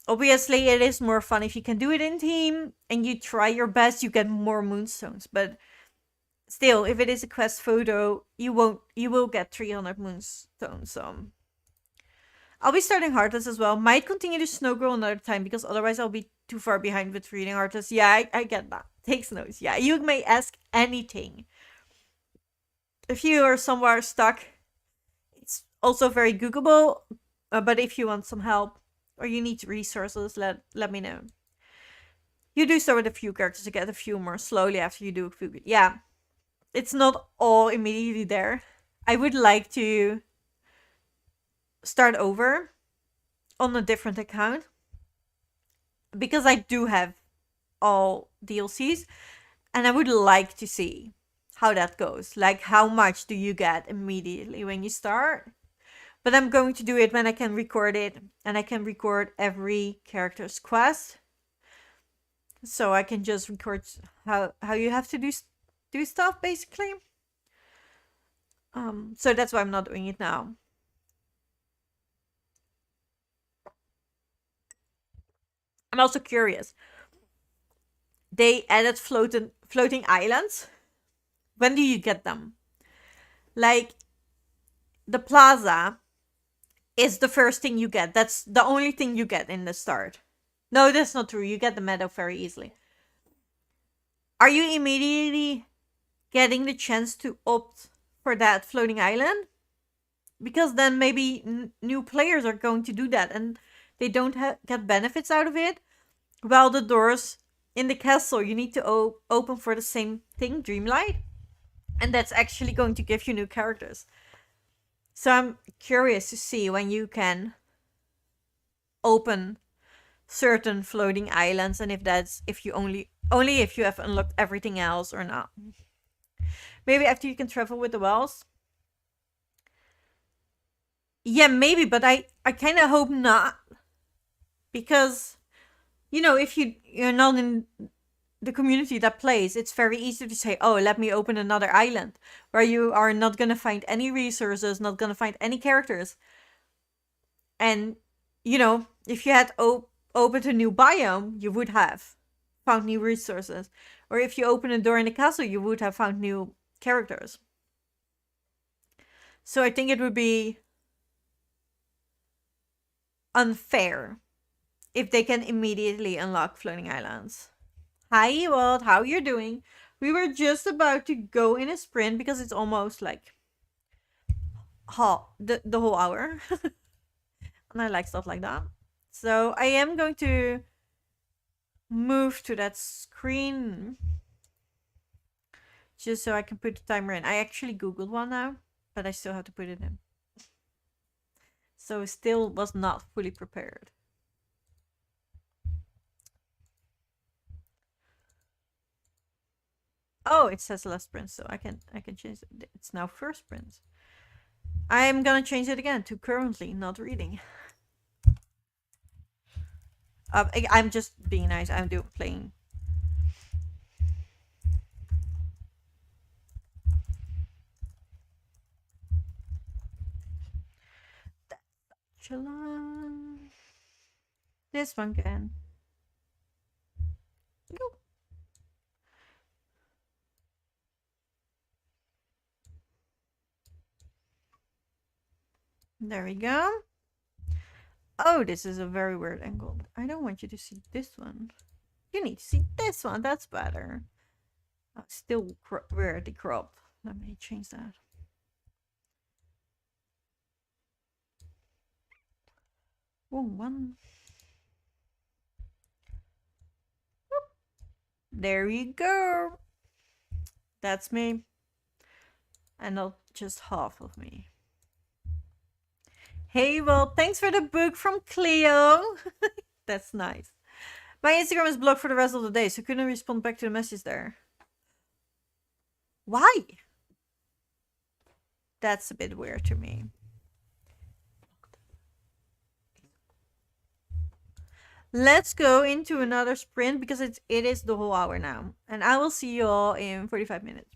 Obviously, it is more fun if you can do it in team and you try your best, you get more moonstones. But still, if it is a quest photo, you will get 300 moonstones. So I'll be starting Heartless as well. Might continue to Snow Girl another time because otherwise I'll be too far behind with reading Heartless. Yeah, I get that. Takes notes. Yeah, you may ask anything. If you are somewhere stuck, it's also very Googleable. But if you want some help or you need resources, let me know. You do start with a few characters to get a few more slowly after you do a few. Yeah, it's not all immediately there. I would like to start over on a different account because I do have all DLCs and I would like to see how that goes. Like, how much do you get immediately when you start? But I'm going to do it when I can record it, and I can record every character's quest. So I can just record how you have to do stuff, basically. So that's why I'm not doing it now. I'm also curious. They added floating islands. When do you get them? Like, the plaza is the first thing you get. That's the only thing you get in the start. No, that's not true. You get the meadow very easily. Are you immediately getting the chance to opt for that floating island? Because then maybe new players are going to do that and they don't get benefits out of it. While the doors in the castle you need to open for the same thing, Dreamlight. And that's actually going to give you new characters. So I'm curious to see when you can open certain floating islands, and if you only if you have unlocked everything else or not. Maybe after you can travel with the wells. Yeah, maybe, but I kind of hope not, because if you're not in the community that plays, it's very easy to say, oh, let me open another island where you are not gonna find any resources, not gonna find any characters. And if you had opened a new biome, you would have found new resources. Or if you open a door in the castle, you would have found new characters. So I think it would be unfair if they can immediately unlock floating islands. Hi, Walt, how you doing? We were just about to go in a sprint because it's almost like the whole hour. And I like stuff like that. So I am going to move to that screen just so I can put the timer in. I actually Googled one now, but I still have to put it in. So still was not fully prepared. Oh, it says last sprint, so I can change it. It's now first sprint. I'm gonna change it again to currently not reading. I'm just being nice. I'm playing. Chalon. This one can. Go. There we go. Oh, this is a very weird angle. I don't want you to see this one. You need to see this one. That's better. Still weirdly cropped. Let me change that. One. There you go. That's me. And not just half of me. Hey, well, thanks for the book from Cleo. That's nice. My Instagram is blocked for the rest of the day, so couldn't respond back to the message there. Why? That's a bit weird to me. Let's go into another sprint because it is the whole hour now. And I will see you all in 45 minutes.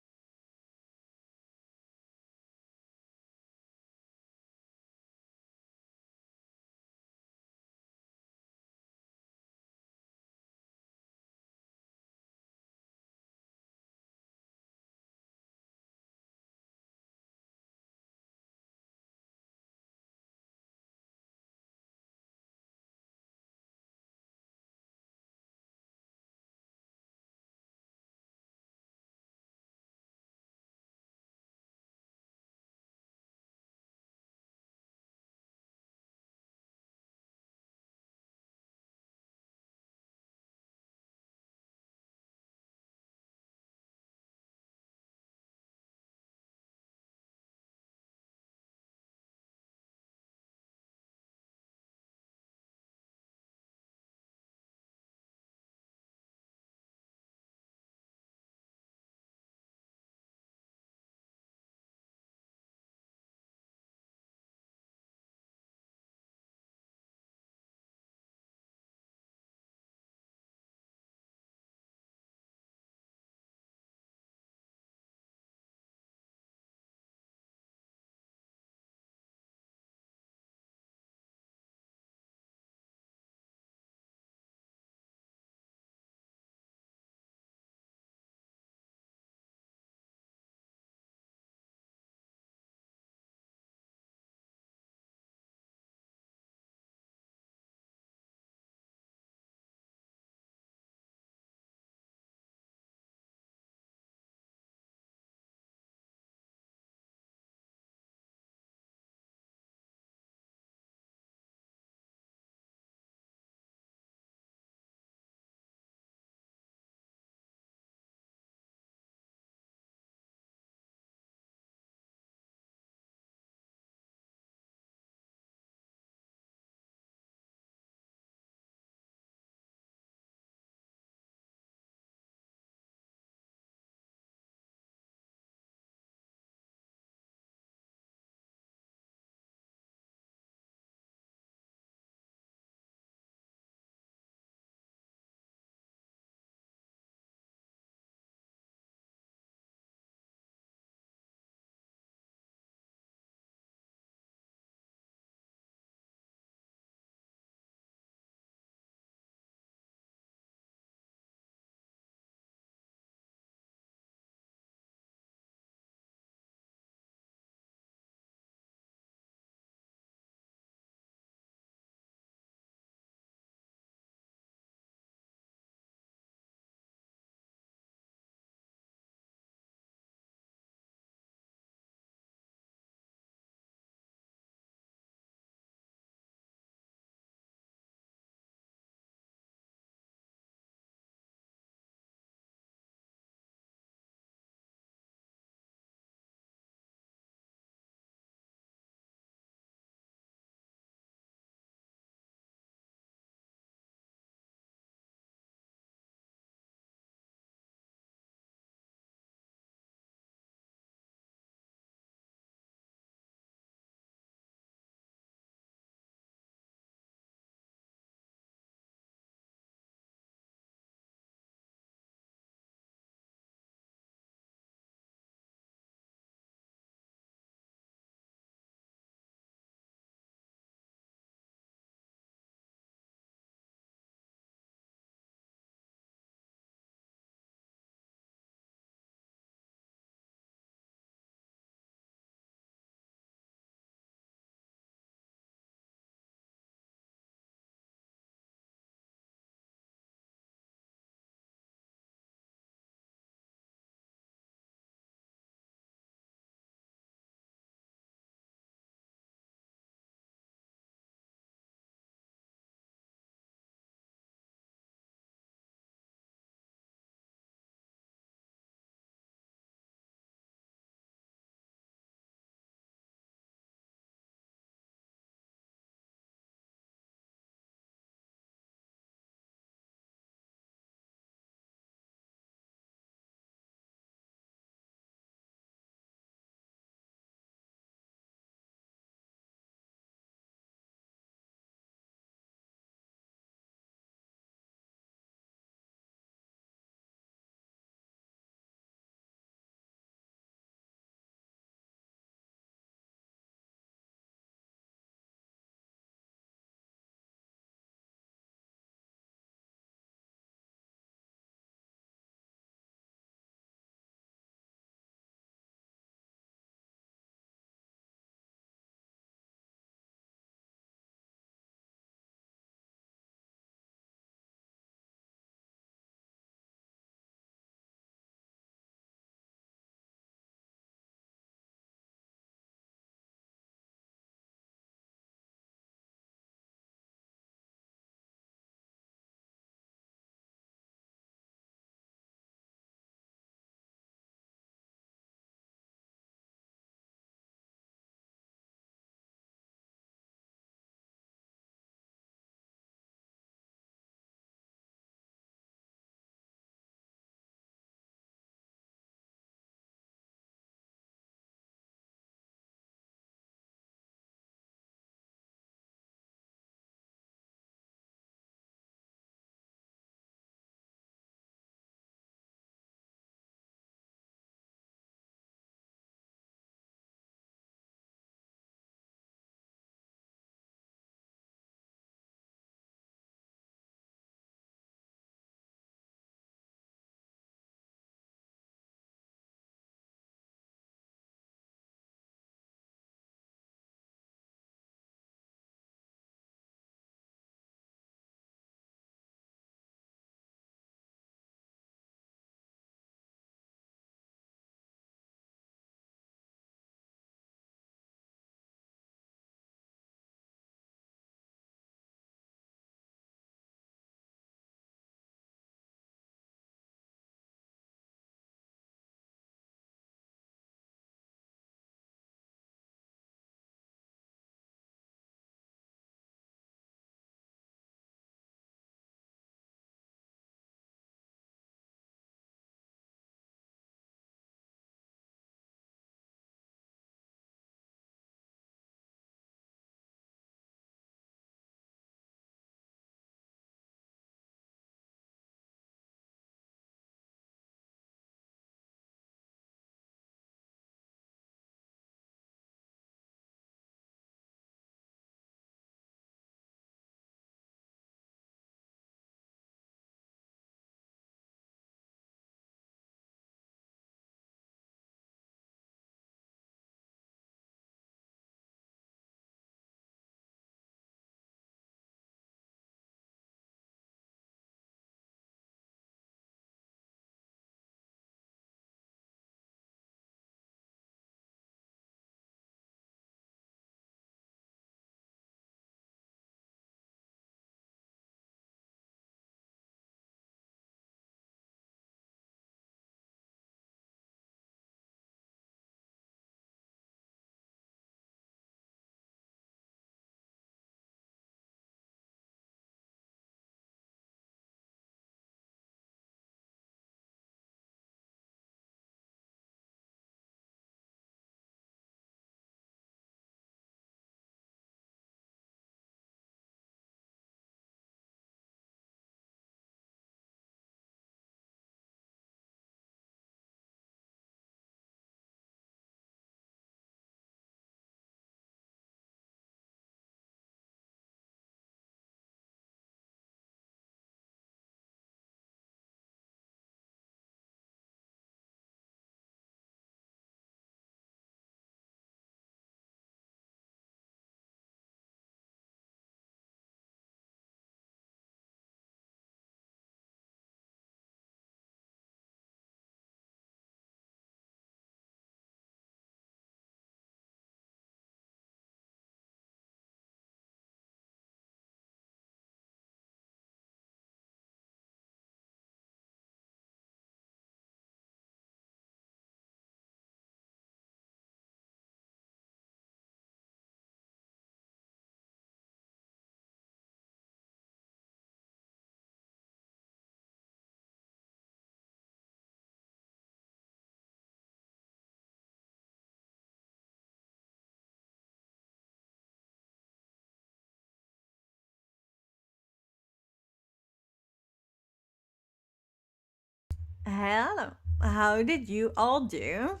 Hello. How did you all do?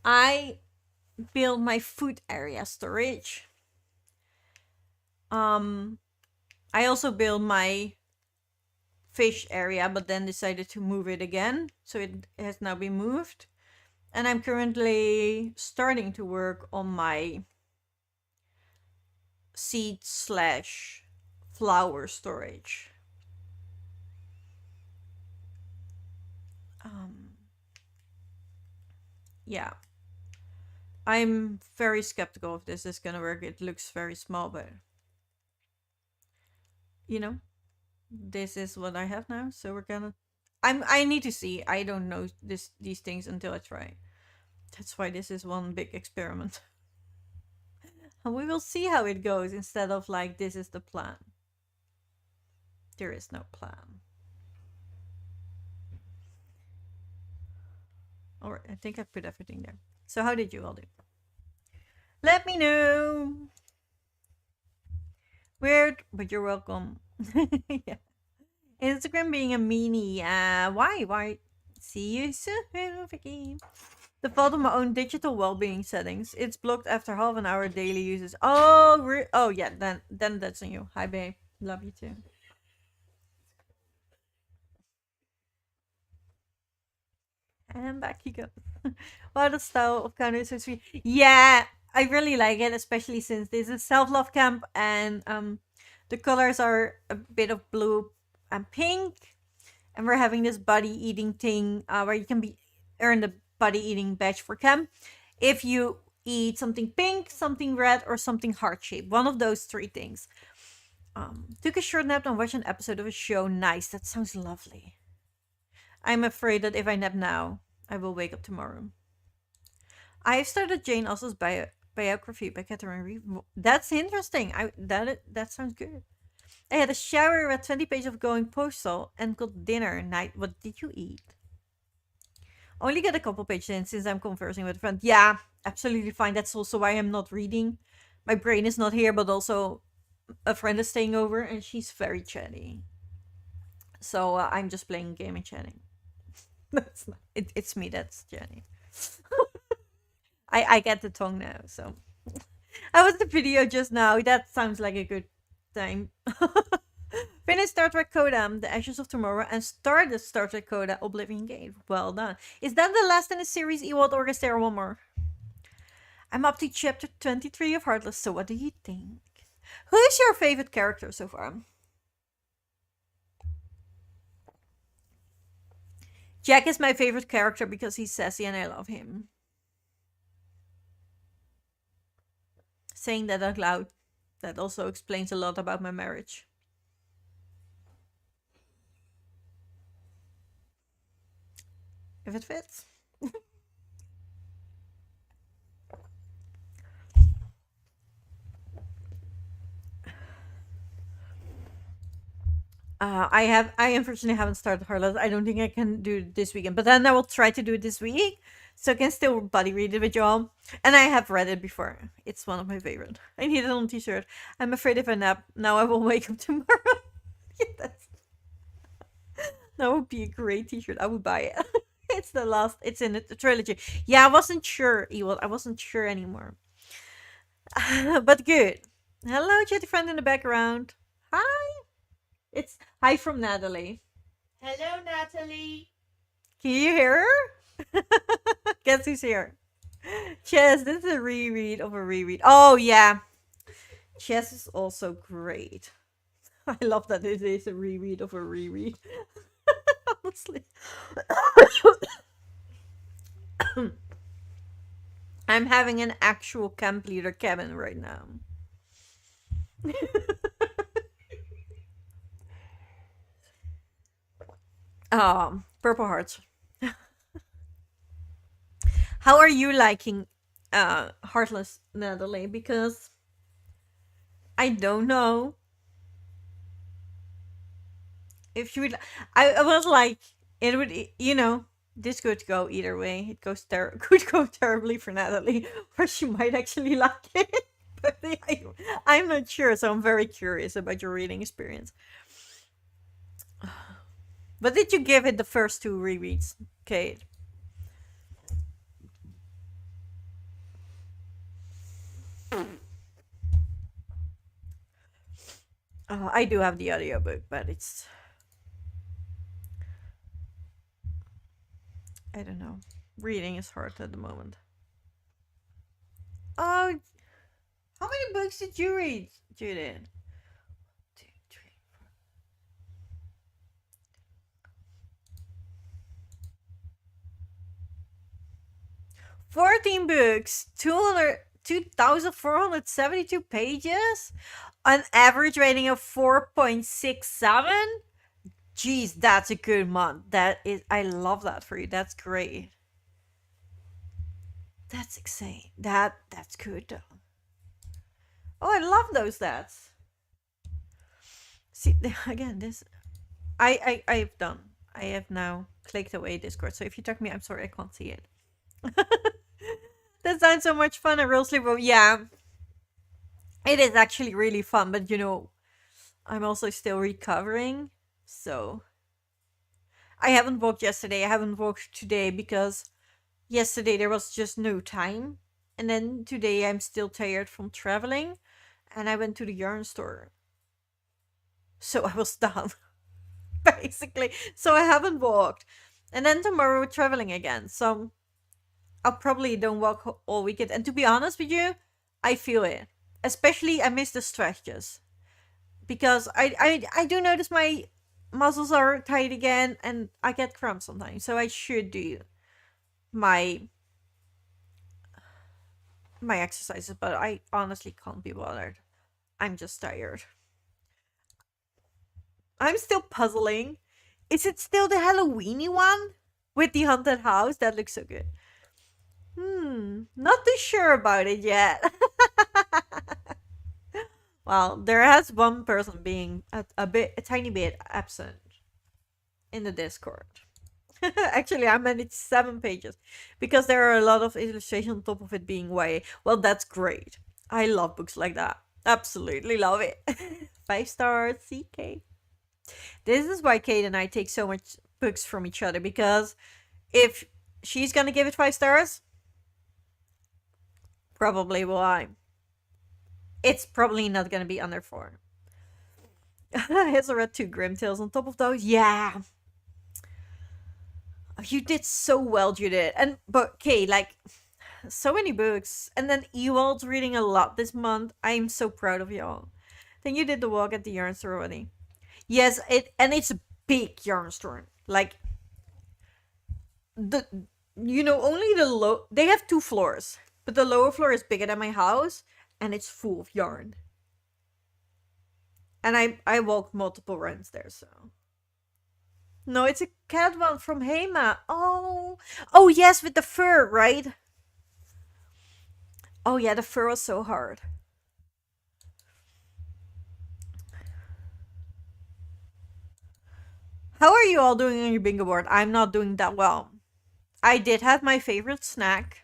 I built my food area storage. Um, I also built my fish area, but then decided to move it again. So it has now been moved. And I'm currently starting to work on my seed slash flower storage. Um, yeah, I'm very skeptical if this is gonna work. It looks very small, but you know, this is what I have now. So we're gonna. I need to see. I don't know these things until I try. That's why this is one big experiment. And we will see how it goes instead of like this is the plan. There is no plan. Alright, I think I put everything there. So how did you all do? Let me know. Weird, but you're welcome. Yeah. Instagram being a meanie. Why? Why? See you soon, Vicky. The fault of my own digital well-being settings. It's blocked after half an hour daily uses. Oh, oh yeah. Then that's on you. Hi, babe. Love you too. And back you go. Wow, the style of kind is so sweet. Yeah, I really like it, especially since this is self-love camp and the colors are a bit of blue and pink, and we're having this buddy eating thing where you can be earn the buddy eating badge for camp if you eat something pink, something red, or something heart shaped. One of those three things. Took a short nap and watched an episode of a show. Nice, that sounds lovely. I'm afraid that if I nap now, I will wake up tomorrow. I started Jane Austen's biography by Catherine Reeve. That's interesting. That sounds good. I had a shower, read 20 pages of Going Postal, and got dinner night. What did you eat? Only get a couple pages in since I'm conversing with a friend. Yeah, absolutely fine. That's also why I'm not reading. My brain is not here, but also a friend is staying over and she's very chatty. So I'm just playing a game and chatting. That's not, it's me that's chatty. I get the tongue now, so I was the video just now. That sounds like a good time. Finish Star Trek Coda, The Ashes of Tomorrow, and started Star Trek Coda, Oblivion Gate. Well done. Is that the last in the series, Ewald, or is there one more? I'm up to chapter 23 of Heartless, so what do you think? Who is your favorite character so far? Jack is my favorite character because he's sassy and I love him. Saying that out loud, that also explains a lot about my marriage. If it fits. I unfortunately haven't started Harlot. I don't think I can do it this weekend, but then I will try to do it this week, so I can still buddy read it with y'all. And I have read it before. It's one of my favorite. I need it on t-shirt. I'm afraid if I nap now, I will wake up tomorrow. Yeah, that would be a great t-shirt. I would buy it. It's the last. It's in the trilogy. Yeah, I wasn't sure, Ewald. I wasn't sure anymore. But good. Hello, chatty friend in the background. Hi. It's hi from Natalie. Hello, Natalie. Can you hear her? Guess who's here? Chess, this is a reread of a reread. Oh, yeah. Chess is also great. I love that it is a reread of a reread. Honestly. I'm having an actual camp leader cabin right now. Purple hearts. How are you liking Heartless, Natalie? Because I don't know if you would. I was like, it would, this could go either way. It could go terribly for Natalie, or she might actually like it. But I'm not sure, so I'm very curious about your reading experience. But did you give it the first 2 rereads, Kate? I do have the audiobook, but it's, I don't know. Reading is hard at the moment. Oh, how many books did you read, Judith? 2, 3, 14 books, 2,472 pages, an average rating of 4.67. Jeez, that's a good month. That is, I love that for you. That's great. That's insane. That's good though. Oh, I love those stats. See, again, this I've done. I have now clicked away Discord. So if you talk to me, I'm sorry I can't see it. That sounds so much fun. A real sleepover. Yeah, it is actually really fun. But I'm also still recovering, so I haven't walked yesterday. I haven't walked today because yesterday there was just no time, and then today I'm still tired from traveling, and I went to the yarn store, so I was done basically. So I haven't walked, and then tomorrow we're traveling again. So I'll probably don't walk all weekend. And to be honest with you, I feel it. Especially I miss the stretches because I do notice my muscles are tight again and I get cramps sometimes. So I should do my my exercises, but I honestly can't be bothered. I'm just tired. I'm still puzzling. Is it still the Halloweeny one with the haunted house? That looks so good. Not too sure about it yet. Well, there has one person being a tiny bit absent in the Discord. Actually, I managed 7 pages because there are a lot of illustrations on top of it being way. Well, that's great. I love books like that. Absolutely love it. 5 stars, CK. This is why Kate and I take so much books from each other, because if she's gonna give it 5 stars, probably will I. It's probably not gonna be under 4. Here's a read 2 Grim Tales on top of those. Yeah. You did so well, Judith. But Kate, like, so many books. And then Ewald's reading a lot this month. I'm so proud of y'all. Then you did the walk at the yarn store already. Yes, it's a big yarn store. Like, only the low, they have 2 floors, but the lower floor is bigger than my house and it's full of yarn. And I walked multiple runs there, so. No, it's a cat one from Hema. Oh yes, with the fur, right? Oh yeah, the fur was so hard. How are you all doing on your bingo board? I'm not doing that well. I did have my favorite snack.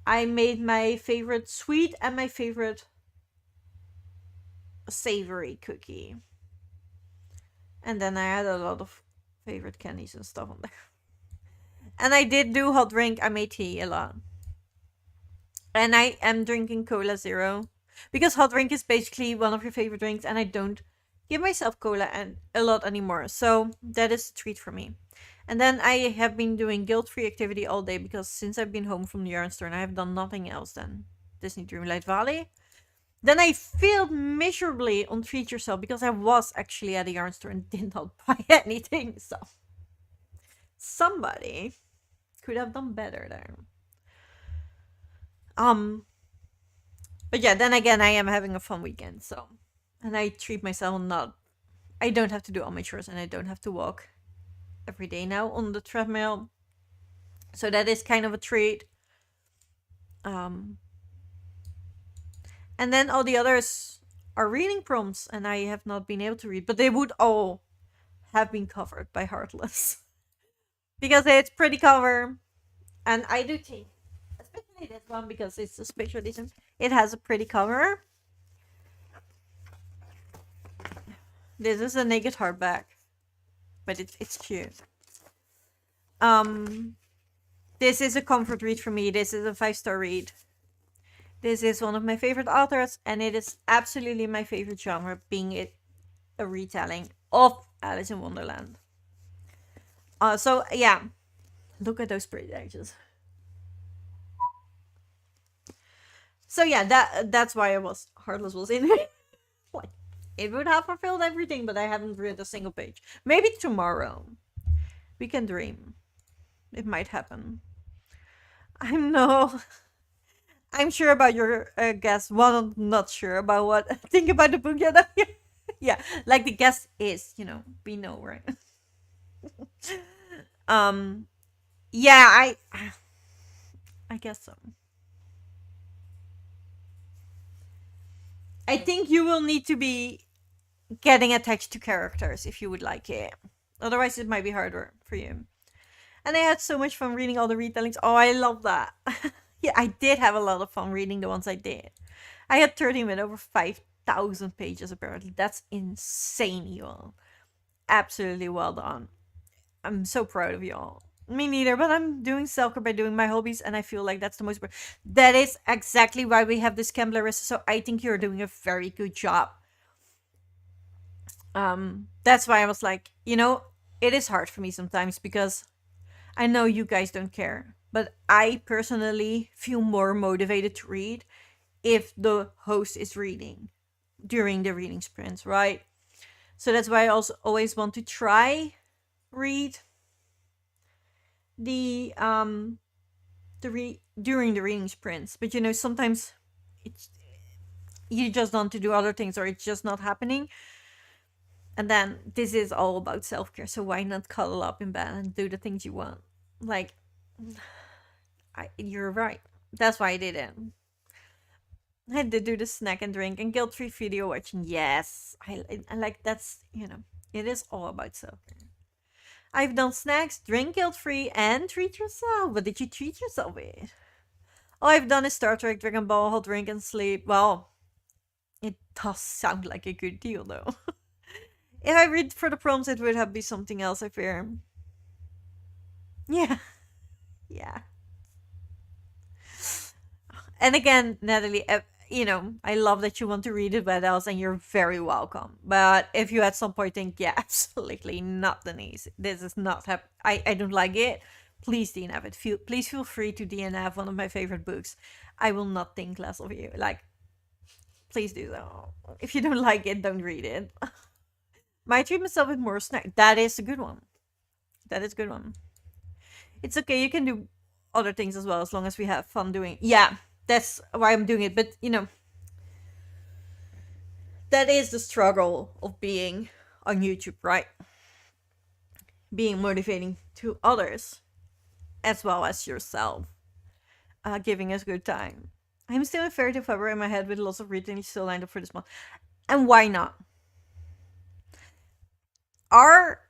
I made my favorite sweet and my favorite savory cookie. And then I had a lot of favorite candies and stuff on there. And I did do hot drink. I made tea a lot. And I am drinking Cola Zero because hot drink is basically one of your favorite drinks, and I don't give myself cola and a lot anymore. So that is a treat for me. And then I have been doing guilt-free activity all day because since I've been home from the yarn store and I have done nothing else than Disney Dreamlight Valley. Then I failed miserably on Treat Yourself because I was actually at a yarn store and did not buy anything. So somebody could have done better there. But yeah, then again, I am having a fun weekend, so, and I treat myself I don't have to do all my chores and I don't have to walk every day now on the treadmill. So that is kind of a treat. And then all the others are reading prompts and I have not been able to read, but they would all have been covered by Heartless. Because it's pretty cover. And I do think, especially this one because it's a special edition, it has a pretty cover. This is a naked hardback. but it's cute. Um, this is a comfort read for me. This is a 5-star read. This is one of my favorite authors, and it is absolutely my favorite genre, being it a retelling of Alice in Wonderland. So yeah, look at those pretty edges. So yeah, that's why I was Heartless was in it. Like, it would have fulfilled everything, but I haven't read a single page. Maybe tomorrow. We can dream. It might happen. I'm no. I'm sure about your guess. Well, I'm not sure about what. Think about the book yet. Yeah, like the guess is, we know, right? um, yeah, I guess so. I think you will need to be getting attached to characters if you would like it. Otherwise, it might be harder for you. And I had so much fun reading all the retellings. Oh, I love that. Yeah, I did have a lot of fun reading the ones I did. I had 13 with over 5,000 pages, apparently. That's insane, you all. Absolutely well done. I'm so proud of you all. Me neither, but I'm doing self-care by doing my hobbies, and I feel like that's the most. That is exactly why we have this camp, Larissa. So I think you're doing a very good job. That's why I was like, it is hard for me sometimes because I know you guys don't care, but I personally feel more motivated to read if the host is reading during the reading sprints, right? So that's why I also always want to try read the during the reading sprints, but sometimes it's you just want to do other things or it's just not happening. And then this is all about self-care, so why not cuddle up in bed and do the things you want? Like, you're right. That's why I did it. I had to do the snack and drink and guilt-free video watching. Yes, I like that's it is all about self-care. I've done snacks, drink guilt-free, and treat yourself. What did you treat yourself with? All I've done is Star Trek, Dragon Ball, hot drink, and sleep. Well, it does sound like a good deal, though. If I read for the prompts, it would have be something else, I fear. Yeah. Yeah. And again, Natalie, I love that you want to read it with us, and you're very welcome. But if you at some point think, yeah, absolutely not, Denise, this is not I don't like it, please DNF it. Please feel free to DNF one of my favorite books. I will not think less of you. Like, please do so. If you don't like it, don't read it. Might treat myself with more snack. That is a good one. That is a good one. It's okay. You can do other things as well as long as we have fun doing. Yeah, that's why I'm doing it. But that is the struggle of being on YouTube, right? Being motivating to others as well as yourself. Giving us a good time. I'm still in Fairytale February in my head with lots of reading still lined up for this month. And why not? Are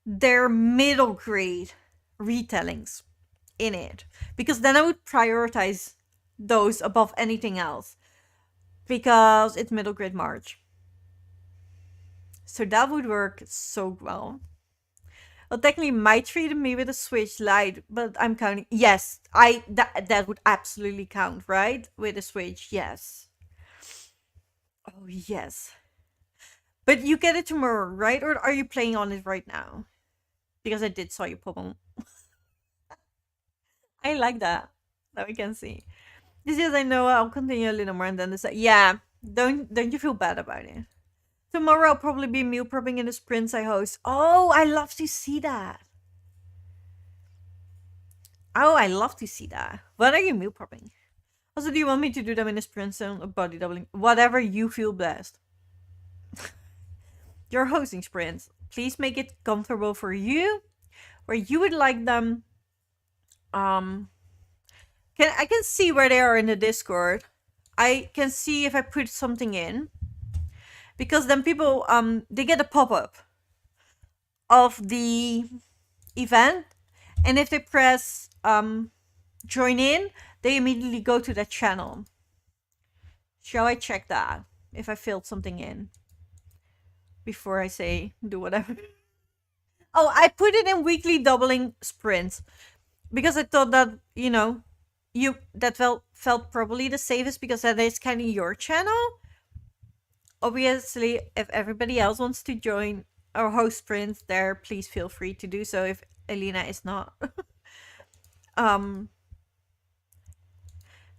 there middle grade retellings in it? Because then I would prioritize those above anything else. Because it's middle grade March. So that would work so well. Well, technically, might treat me with a Switch Lite, but I'm counting. Yes, that would absolutely count, right? With a Switch, yes. Oh yes. But you get it tomorrow, right? Or are you playing on it right now? Because I did saw you pop on. I like that. Now we can see. This is I know I'll continue a little more and then decide. Yeah, don't you feel bad about it? Tomorrow I'll probably be meal prepping in the sprints I host. Oh, I love to see that. Oh, I love to see that. What are you meal prepping? Also, do you want me to do them in a sprint zone or body doubling? Whatever you feel best. You're hosting sprints. Please make it comfortable for you, where you would like them. I can see where they are in the Discord. I can see if I put something in, because then people they get a pop-up of the event, and if they press join in, they immediately go to that channel. Shall I check that if I filled something in before I say do whatever? Oh, I put it in weekly doubling sprints because I thought that, you that felt probably the safest because that is kind of your channel. Obviously, if everybody else wants to join or host sprints there, please feel free to do so if Elena is not. um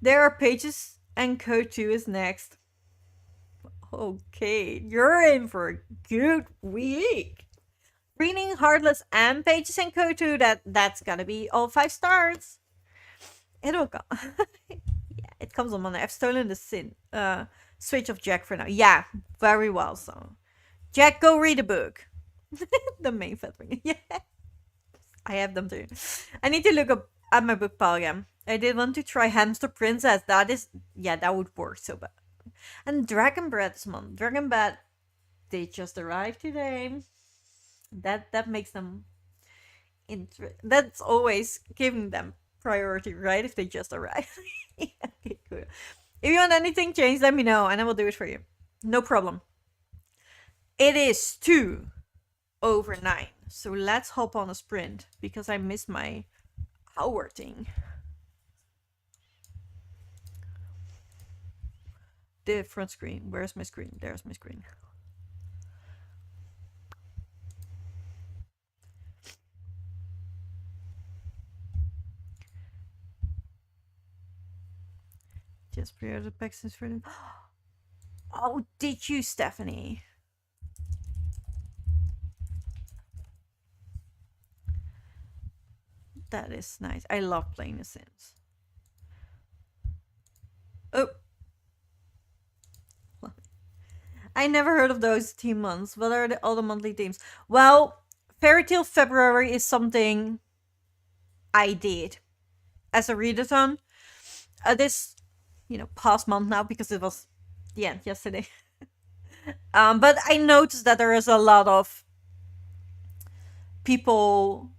there are pages and code 2 is next. Okay, you're in for a good week. Reading Heartless and Pages and Code 2, that's gotta be all 5 stars. It'll come. Yeah, it comes on Monday. I've stolen the switch of Jack for now. Yeah, very well so. Jack, go read a book. The main thing. Yeah, I have them too. I need to look up at my book pile again. I did want to try Hamster Princess. That would work so bad. And Dragon Bread this month. Dragon Bread, they just arrived today. That makes them that's always giving them priority, right? If they just arrive. Yeah, okay, cool. If you want anything changed, let me know and I will do it for you. No problem. It is 2:09. So let's hop on a sprint because I missed my hour thing. Different screen. Where's my screen? There's my screen. Just pre the packs for them. Oh, did you, Stephanie? That is nice. I love playing The Sims. Oh. I never heard of those team months. What are all the monthly themes? Well, Fairytale February is something I did as a readathon. This, past month now because it was the end yesterday. But I noticed that there is a lot of people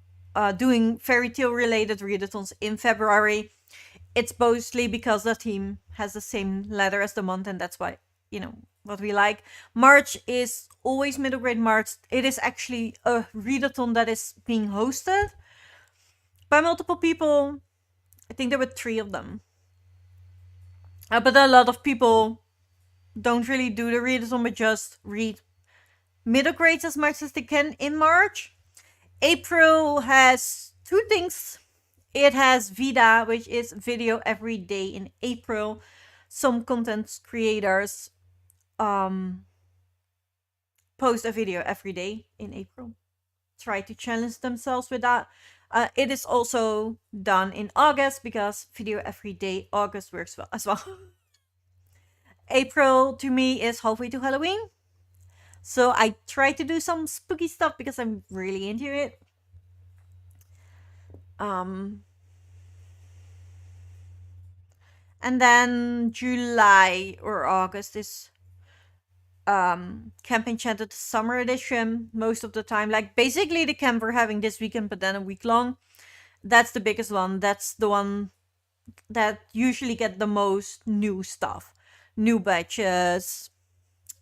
doing Fairytale related readathons in February. It's mostly because the theme has the same letter as the month, and that's why, what we like. March is always middle grade March. It is actually a readathon that is being hosted by multiple people. I think there were 3 of them. But a lot of people don't really do the readathon, but just read middle grades as much as they can in March. April has 2 things. It has Vida, which is video every day in April. Some content creators post a video every day in April. Try to challenge themselves with that. It is also done in August because video every day August works well as well. April to me is halfway to Halloween. So I try to do some spooky stuff because I'm really into it. And then July or August is Camp Enchanted Summer Edition most of the time. Like basically the camp we're having this weekend, but then a week long. That's the biggest one. That's the one that usually get the most new stuff. New badges,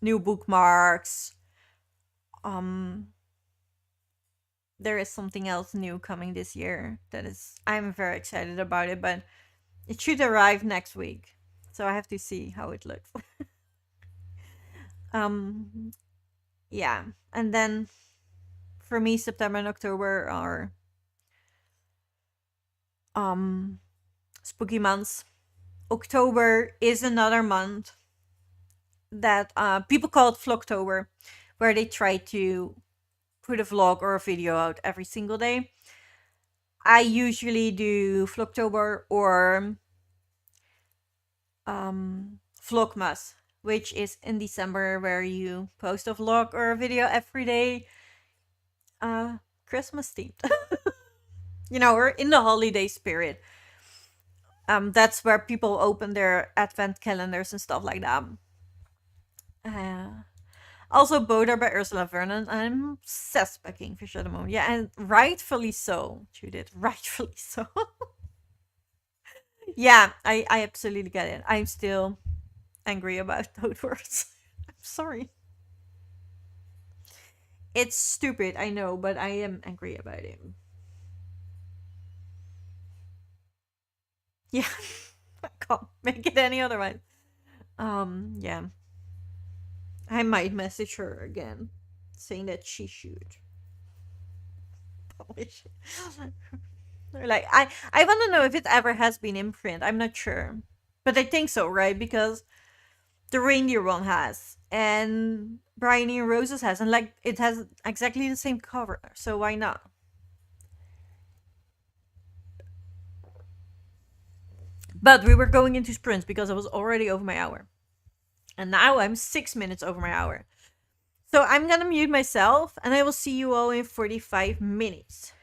new bookmarks. There is something else new coming this year that is I'm very excited about it, but it should arrive next week. So I have to see how it looks. Yeah. And then for me September and October are spooky months. October is another month that people call it Vlogtober, where they try to put a vlog or a video out every single day. I usually do Vlogtober or Vlogmas, which is in December, where you post a vlog or a video every day. Christmas themed. We're in the holiday spirit. That's where people open their advent calendars and stuff like that. Also, Boulder by Ursula Vernon. I'm obsessed by Kingfisher at the moment. Yeah, and rightfully so, Judith. Rightfully so. Yeah, I absolutely get it. I'm still angry about those words. I'm sorry. It's stupid, I know, but I am angry about it. Yeah. I can't make it any other way. Yeah. I might message her again, saying that she should publish it. Like, I want to know if it ever has been in print. I'm not sure, but I think so, right? Because the reindeer one has, and Bryony and Roses has, and like it has exactly the same cover. So why not? But we were going into sprints because I was already over my hour, and now I'm 6 minutes over my hour. So I'm gonna mute myself, and I will see you all in 45 minutes.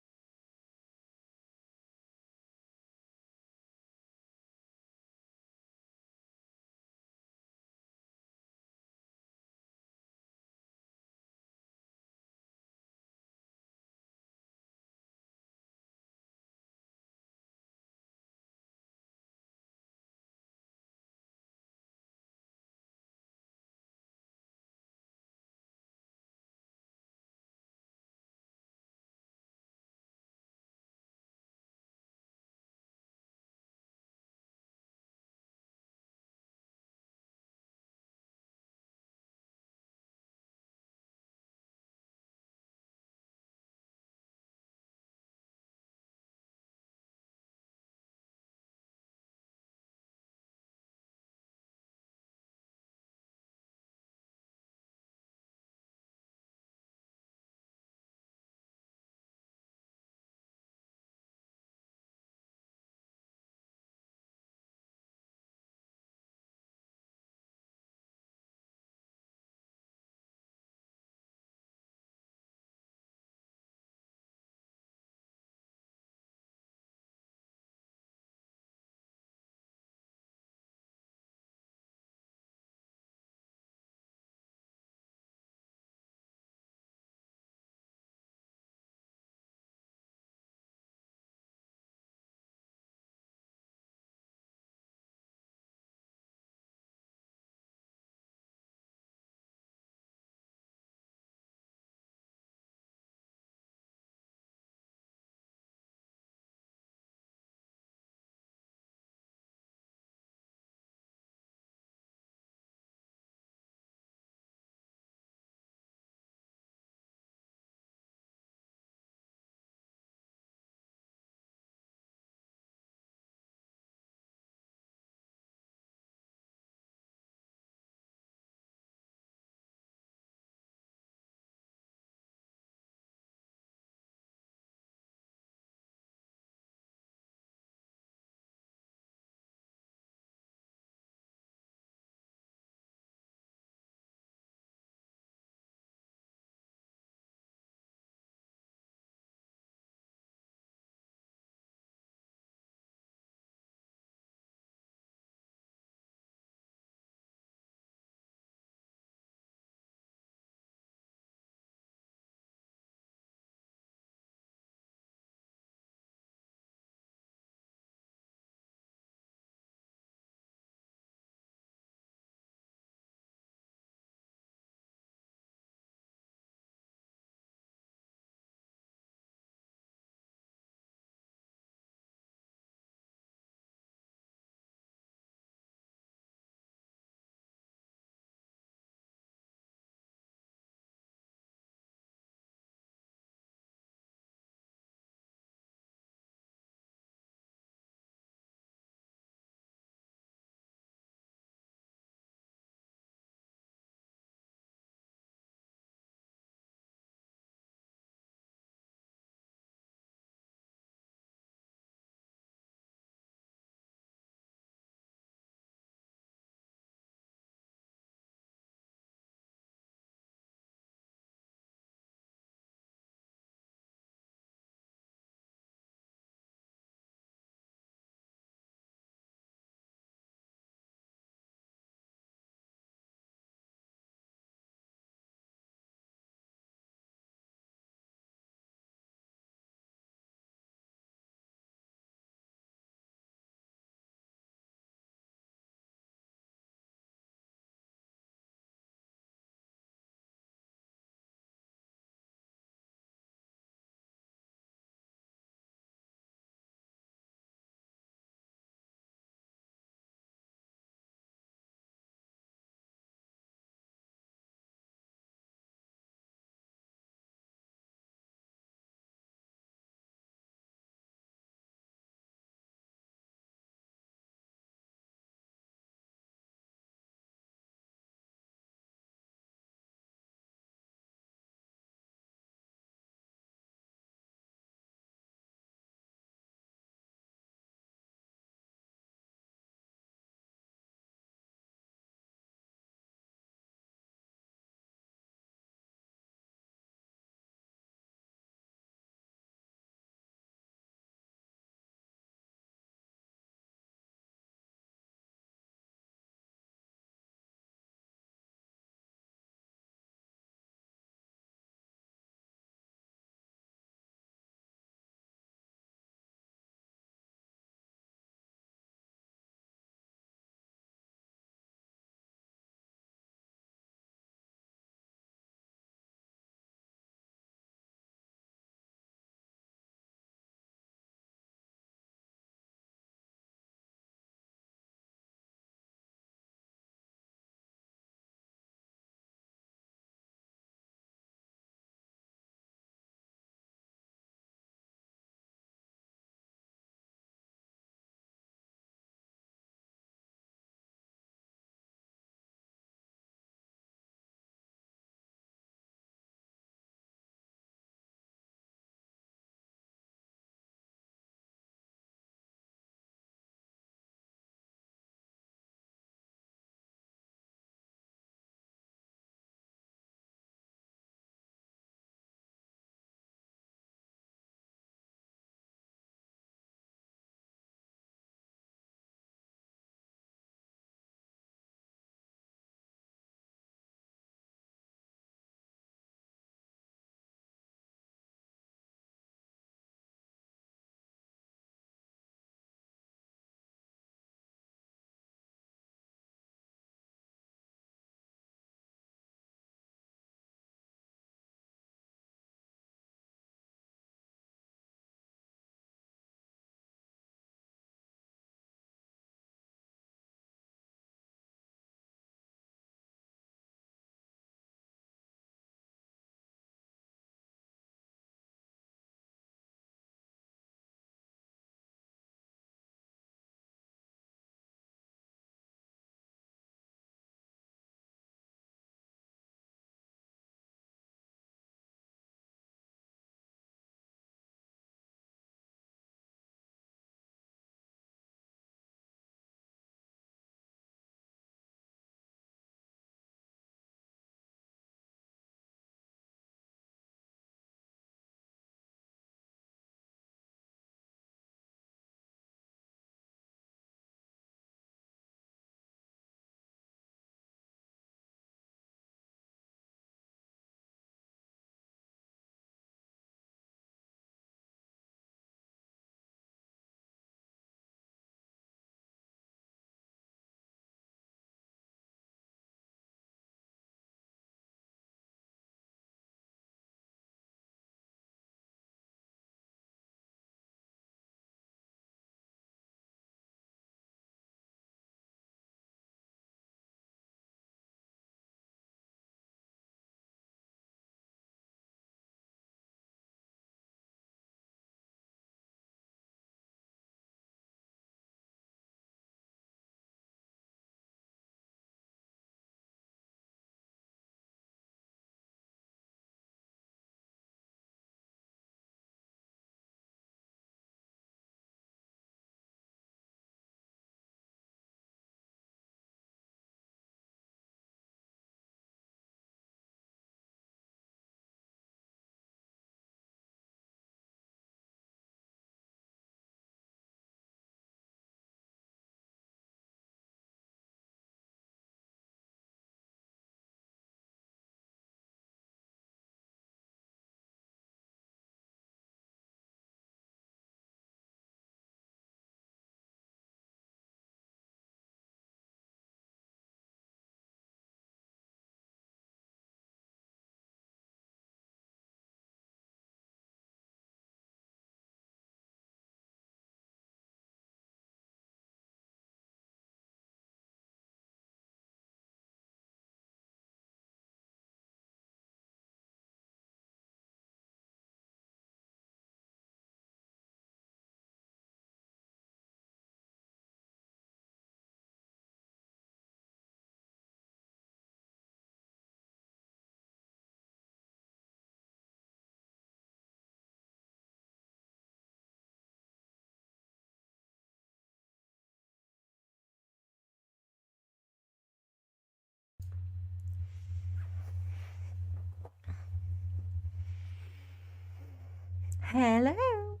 Hello.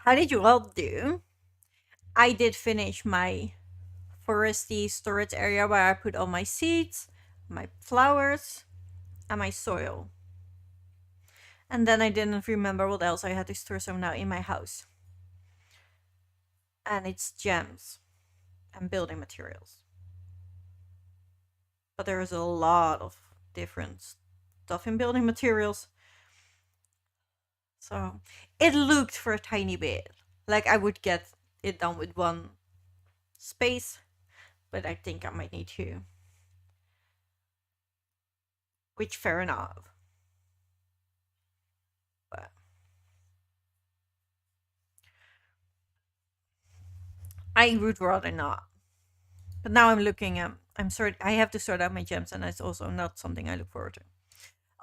How did you all do? I did finish my foresty storage area where I put all my seeds, my flowers, and my soil. And then I didn't remember what else I had to store, so now in my house. And it's gems and building materials. But there is a lot of different stuff in building materials. So it looked for a tiny bit like I would get it done with one space, but I think I might need two. Which fair enough. But I would rather not. But now I'm looking I'm sorry I have to sort out my gems and it's also not something I look forward to.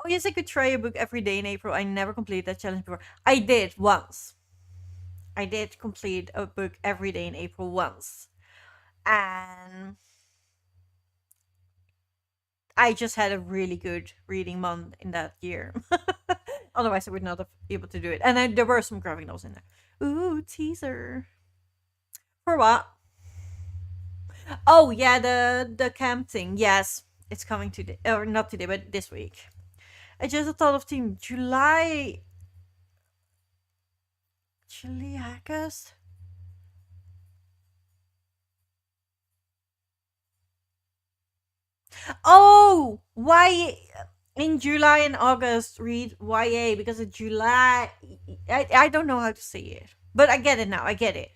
Oh yes, I could try a book every day in April. I never completed that challenge before. I did once. I did complete a book every day in April once. And I just had a really good reading month in that year. Otherwise, I would not have been able to do it. And then there were some graphic novels in there. Ooh, teaser. For what? Oh yeah, the camp thing. Yes, it's coming today, or not today, but this week. I just thought of team July, August. Oh, why in July and August read YA because of July. I don't know how to say it, but I get it now. I get it.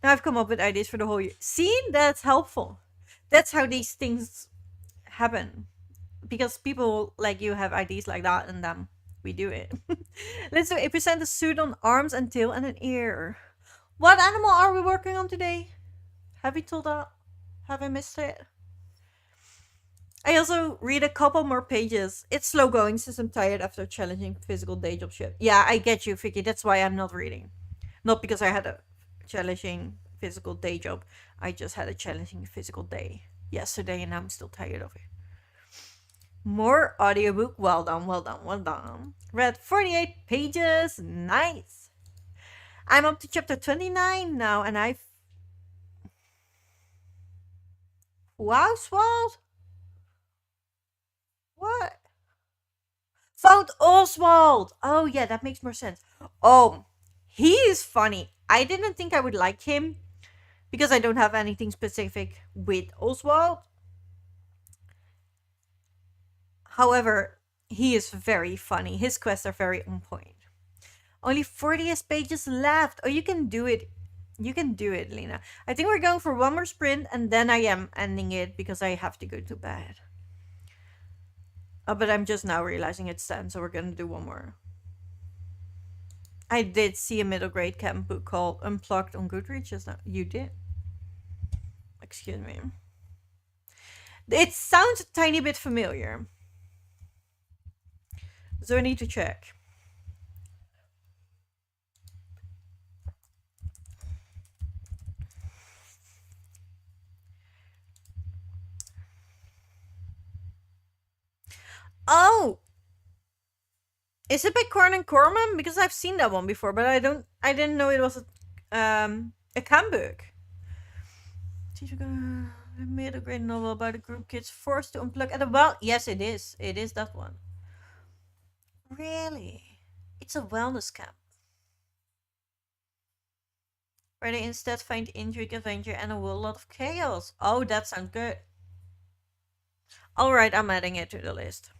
Now I've come up with ideas for the whole year. See, that's helpful. That's how these things happen because people like you have ideas like that, and then we do it. Let's do it. Present a suit on arms and tail and an ear. What animal are we working on today? Have we told that? Have I missed it? I also read a couple more pages. It's slow going since I'm tired after a challenging physical day job shift. Yeah, I get you, Vicky. That's why I'm not reading. Not because I had a challenging physical day job. I just had a challenging physical day yesterday and I'm still tired of it. More audiobook. Well done, well done, well done. Read 48 pages. Nice. I'm up to chapter 29 now and I've. Wow, Swald? What? Found Oswald. Oh yeah, that makes more sense. Oh, he is funny. I didn't think I would like him because I don't have anything specific with Oswald. However, he is very funny. His quests are very on point. Only 40 pages left. Oh, you can do it. You can do it, Lena. I think we're going for one more sprint and then I am ending it because I have to go to bed. But I'm just now realizing it's 10, so we're gonna do one more. I did see a middle grade camp book called Unplugged on Goodreads just now. You did? Excuse me. It sounds a tiny bit familiar. So I need to check. Oh! Is it by Corn and Corman? Because I've seen that one before, but I didn't know it was a camp book. A middle grade novel about a group of kids forced to unplug at a well. Yes, it is. It is that one. Really? It's a wellness camp. Where they instead find intrigue, adventure, and a whole lot of chaos. Oh, that sounds good. Alright, I'm adding it to the list.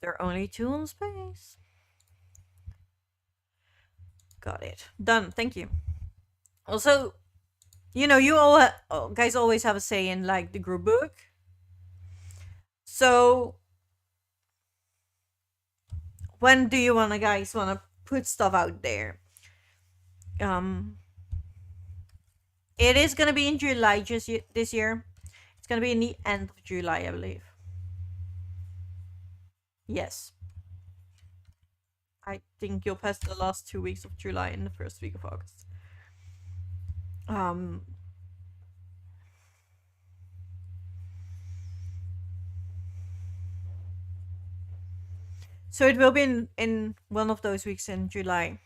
There are only 2 on space. Got it. Done. Thank you. Also, you know, you all guys always have a say in like the group book. So, when do you guys wanna put stuff out there? It is gonna be in July just this year. It's gonna be in the end of July, I believe. Yes. I think you'll pass the last 2 weeks of July and the first week of August. Um, so it will be in one of those weeks in July.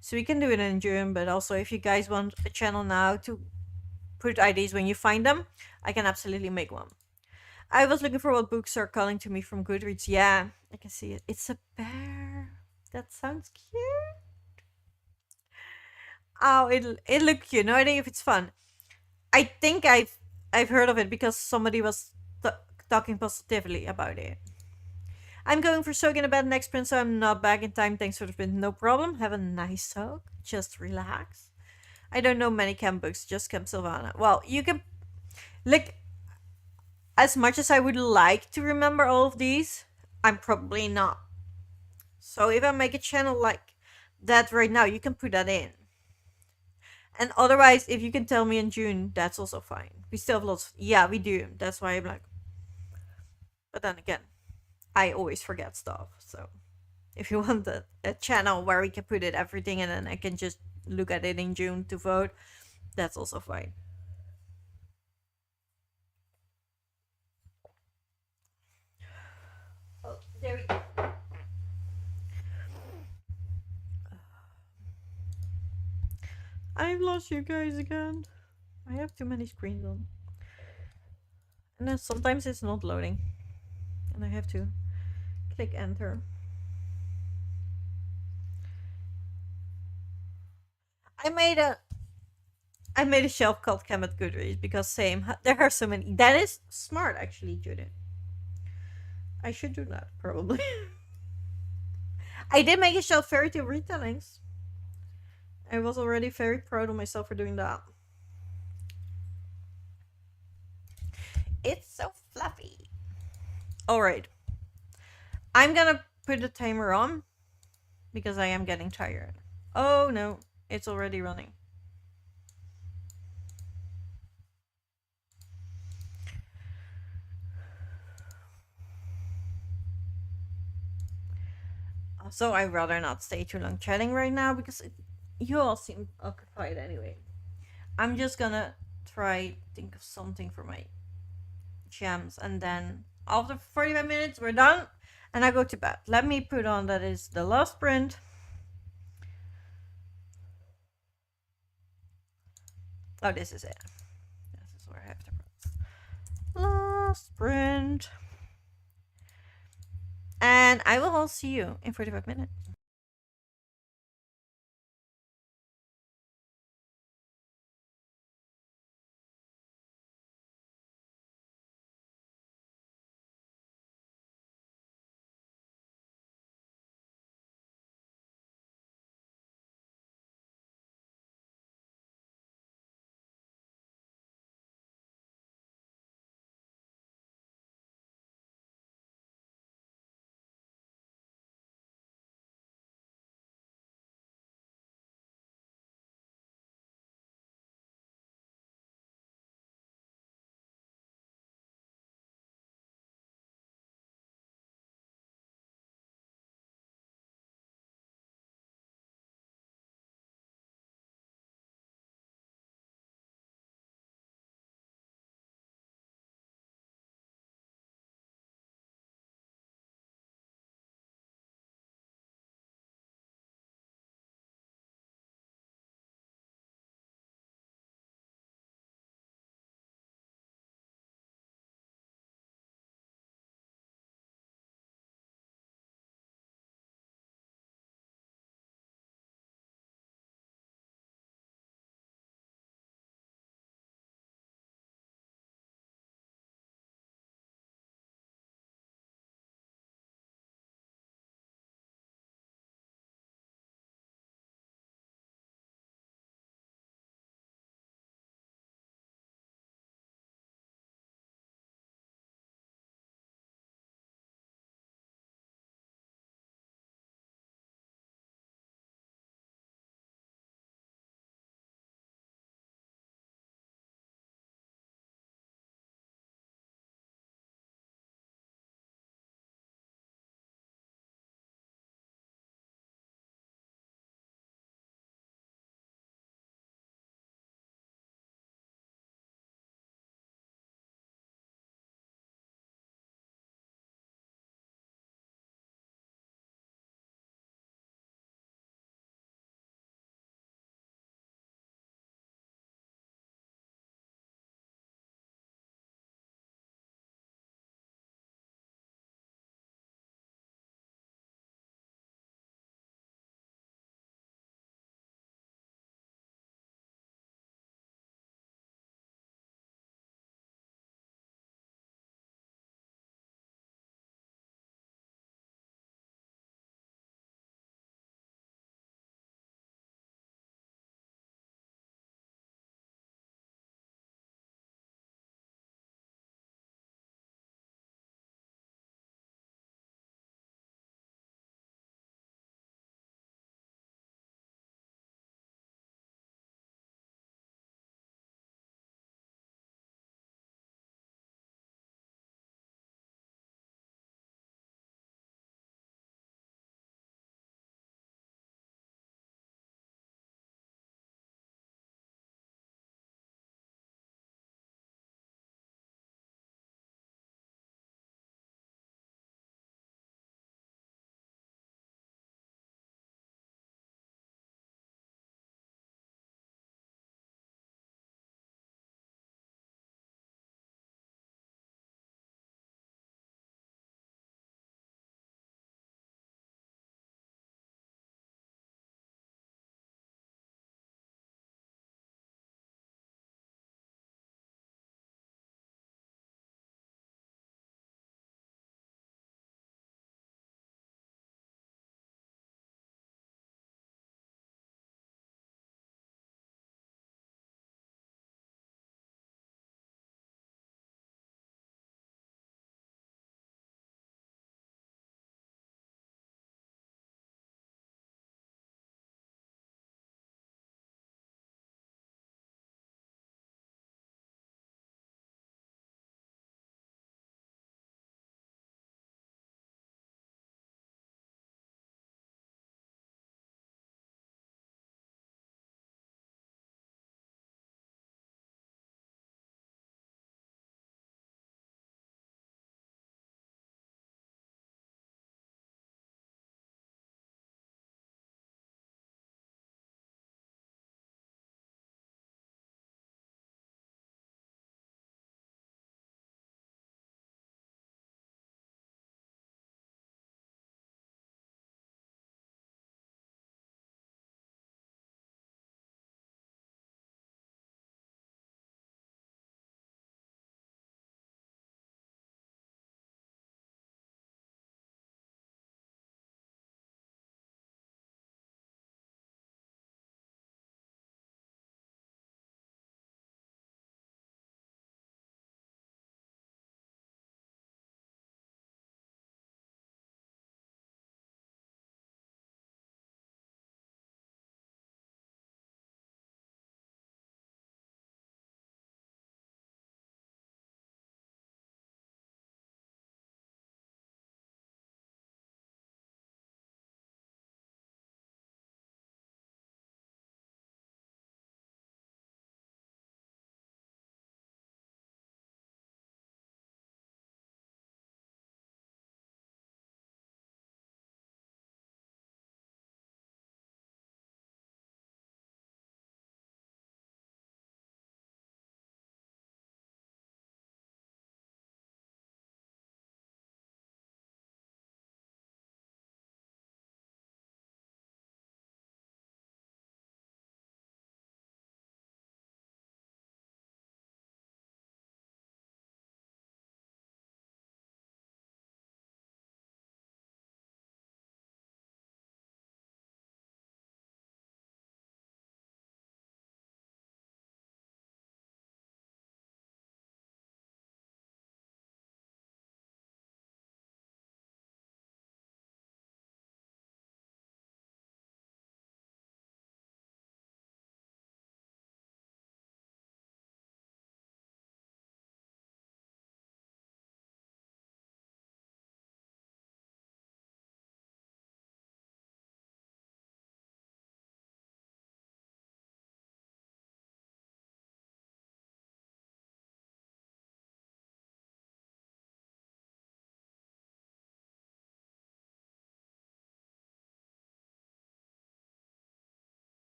So we can do it in June, but also if you guys want a channel now to put IDs when you find them, I can absolutely make one. I was looking for what books are calling to me from Goodreads. Yeah, I can see it. It's a bear. That sounds cute. Oh, it looked cute. No idea if it's fun. I think I've heard of it because somebody was talking positively about it. I'm going for soak in a bed next print, so I'm not back in time. Thanks for the print. No problem. Have a nice soak. Just relax. I don't know many camp books, just Camp Sylvana. Well, you can like as much as I would like to remember all of these, I'm probably not. So if I make a channel like that right now, you can put that in. And otherwise, if you can tell me in June, that's also fine. We still have lots. Yeah, we do. That's why I'm like. But then again, I always forget stuff. So if you want a channel where we can put it everything and then I can just look at it in June to vote, that's also fine. Oh, there we go. I've lost you guys again. I have too many screens on. And then sometimes it's not loading. And I have to click enter. I made a I made a shelf called Chem at Goodreads because same there are so many. That is smart actually, Judith. I should do that probably. I did make a shelf Fairytale retellings. I was already very proud of myself for doing that. It's so fluffy. Alright. I'm gonna put the timer on because I am getting tired. Oh no, it's already running. So I'd rather not stay too long chatting right now because you all seem occupied anyway. I'm just gonna try think of something for my gems and then after 45 minutes we're done and I go to bed. Let me put on that is the last print. Oh, this is it. This is where I have to press. Last print. And I will all see you in 45 minutes.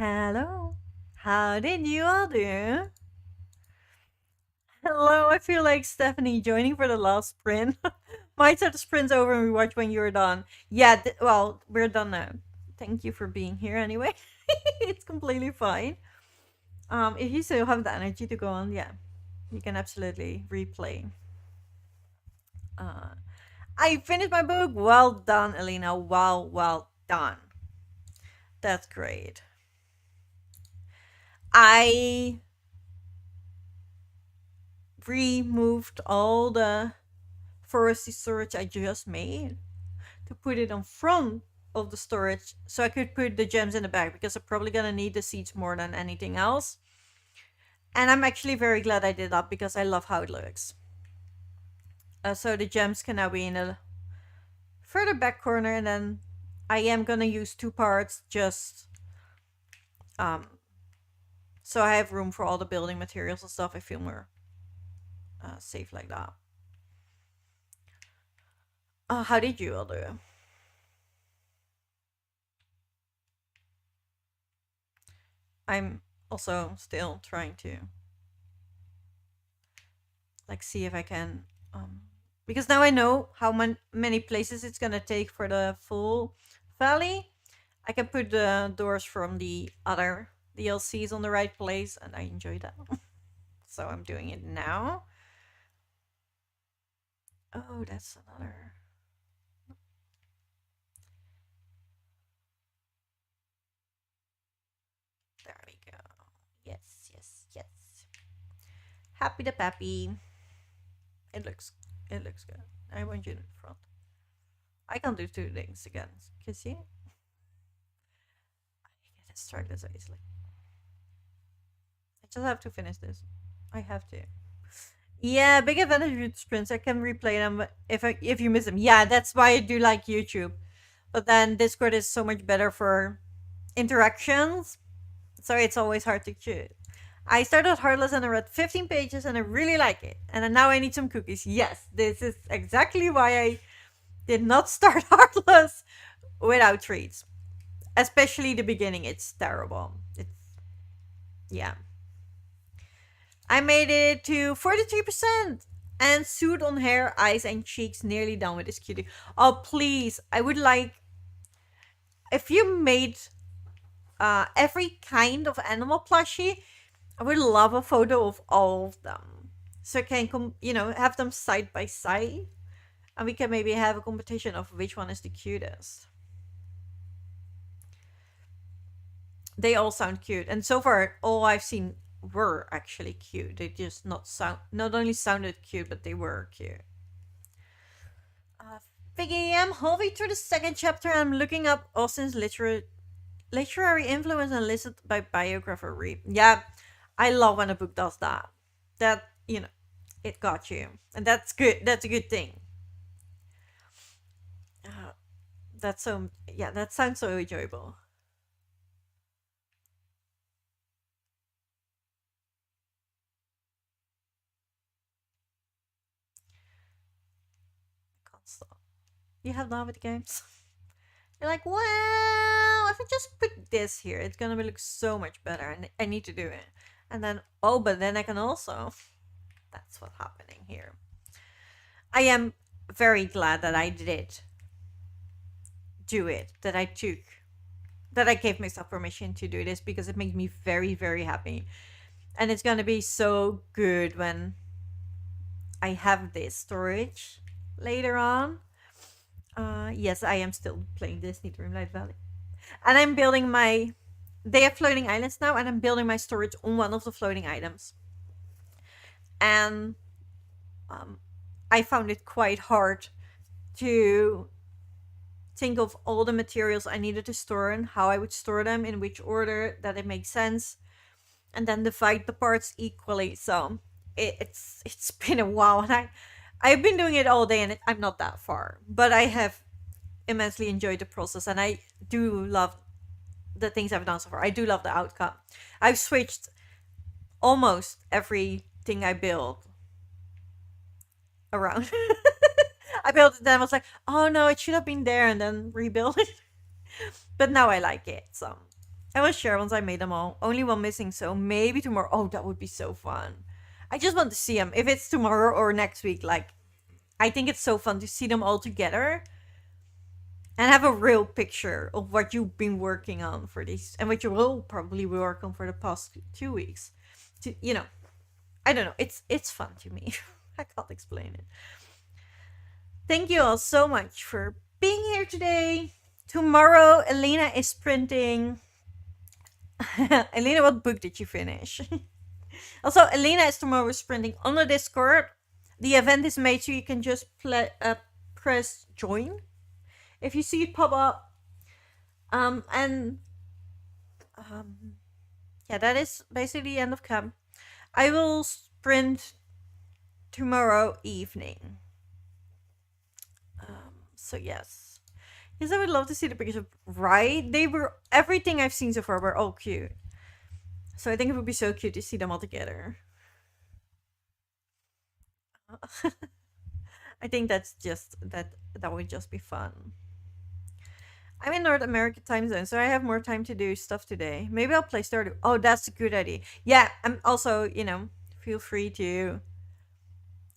Hello. How did you all do? Hello, I feel like Stephanie joining for the last sprint. Might set the sprint's over and we watch when you're done. Yeah, well, we're done now. Thank you for being here anyway. It's completely fine. If you still have the energy to go on, yeah, you can absolutely replay. Uh, I finished my book. Well done, Elena. Well done. That's great. I removed all the foresty storage I just made to put it on front of the storage so I could put the gems in the back because I'm probably gonna need the seeds more than anything else. And I'm actually very glad I did that because I love how it looks. So the gems can now be in a further back corner, and then I am gonna use two parts just um so I have room for all the building materials and stuff. I feel more safe like that. How did you all do? I'm also still trying to like see if I can because now I know how many places it's gonna take for the full valley. I can put the doors from the other DLCs on the right place, and I enjoy that. So I'm doing it now. Oh, that's another. There we go. Yes, yes, yes. Happy the pappy. It looks good. I want you in front. I can do two things again. Can you see? I get distracted this easily. I just have to finish this. I have to. Yeah, big advantage with sprints. I can replay them if you miss them. Yeah, that's why I do like YouTube. But then Discord is so much better for interactions. So it's always hard to choose. I started Heartless and I read 15 pages and I really like it. And then now I need some cookies. Yes, this is exactly why I did not start Heartless without treats. Especially the beginning. It's terrible. It's, yeah. I made it to 43% and suit on hair, eyes, and cheeks nearly done with this cutie. Oh, please. I would like if you made every kind of animal plushie, I would love a photo of all of them. So I can have them side by side. And we can maybe have a competition of which one is the cutest. They all sound cute. And so far all I've seen were actually cute. They just not only sounded cute, but they were cute. Figgy, I'm halfway through the second chapter. I'm looking up Austin's literary influence and listed by biographer read. Yeah, I love when a book does that. That it got you, and that's good. That's a good thing. Uh, that's so yeah. That sounds so enjoyable. I can't stop. You have that with games. You're like, well, if I just put this here, it's gonna look so much better, and I need to do it. And then, oh, but then I can also. That's what's happening here. I am very glad that I did do it, that I gave myself permission to do this because it made me very, very happy. And it's gonna be so good when I have this storage later on. Yes, I am still playing Disney Dreamlight Valley. And I'm building my. They have floating islands now, and I'm building my storage on one of the floating items. And I found it quite hard to think of all the materials I needed to store and how I would store them, in which order that it makes sense, and then divide the parts equally. So it's been a while, and I've been doing it all day, and I'm not that far, but I have immensely enjoyed the process, and I do love the things I've done so far. I do love the outcome. I've switched almost everything I built around. I built it, then I was like, oh no, it should have been there, and then rebuild it. But now I like it. So I will share once I made them all. Only one missing, so maybe tomorrow. Oh, that would be so fun. I just want to see them. If it's tomorrow or next week, like, I think it's so fun to see them all together and have a real picture of what you've been working on for these and what you will probably work on for the past 2 weeks. To, I don't know. It's fun to me. I can't explain it. Thank you all so much for being here today. Tomorrow, Elena is printing. Elena, what book did you finish? Also, Elena is tomorrow printing on the Discord. The event is made so you can just press join if you see it pop up. And yeah, that is basically the end of camp. I will sprint tomorrow evening. So yes. Yes, I would love to see the pictures of right. They were everything I've seen so far were all cute. So I think it would be so cute to see them all together. I think that's just that would just be fun. I'm in North America time zone, so I have more time to do stuff today. Maybe I'll play Stardew. Oh, that's a good idea. Yeah, I'm also, feel free to.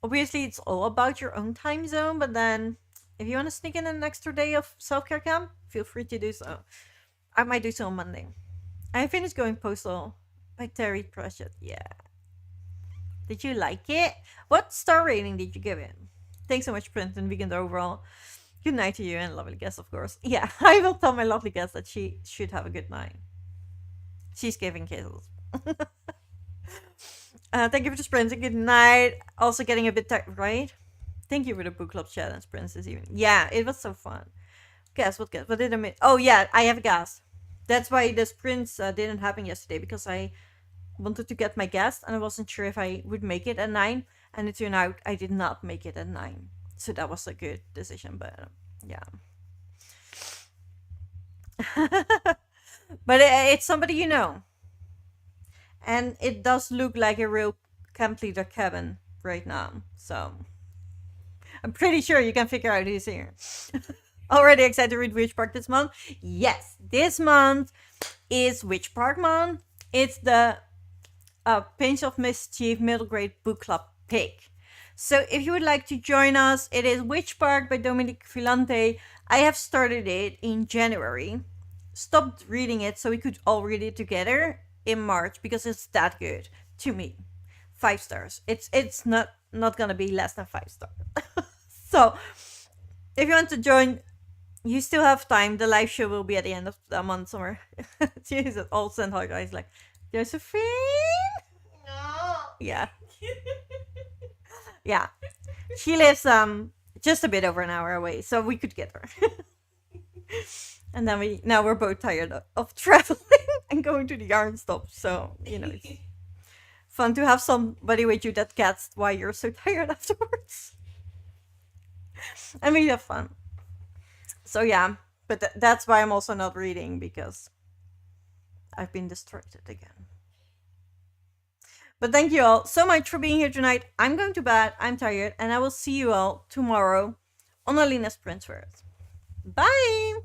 Obviously, it's all about your own time zone, but then if you want to sneak in an extra day of self care camp, feel free to do so. I might do so on Monday. I finished Going Postal by Terry Pratchett. Yeah. Did you like it? What star rating did you give it? Thanks so much, Prince and Vegan overall. Good night to you and lovely guest, of course. Yeah, I will tell my lovely guest that she should have a good night. She's giving kisses. Thank you for the sprints and good night. Also getting a bit tired, right? Thank you for the book club challenge, Princess. Even yeah, it was so fun. Guess what? Guess what did I miss? Oh yeah, I have a guest. That's why the sprints didn't happen yesterday because I wanted to get my guest and I wasn't sure if I would make it at 9. And it turned out I did not make it at 9. So that was a good decision, but yeah. But it's somebody you know. And it does look like a real camp leader cabin right now. So I'm pretty sure you can figure out who's here. Already excited to read Witch Park this month? Yes, this month is Witch Park month. It's the Pinch of Mischief middle grade book club pick. So if you would like to join us, it is Witch Park by Dominique Villante. I have started it in January. Stopped reading it so we could all read it together in March because it's that good to me. 5 stars. It's not gonna be less than 5 stars. So if you want to join, you still have time. The live show will be at the end of the month somewhere. Jesus, all send hi guys like Josephine. No. Yeah. Yeah. She lives just a bit over an hour away, so we could get her. And then we're both tired of traveling and going to the yarn stop. So, it's fun to have somebody with you that gets why you're so tired afterwards. And we have fun. So yeah, but that's why I'm also not reading because I've been distracted again. But thank you all so much for being here tonight. I'm going to bed. I'm tired. And I will see you all tomorrow on Alina's Prince World. Bye!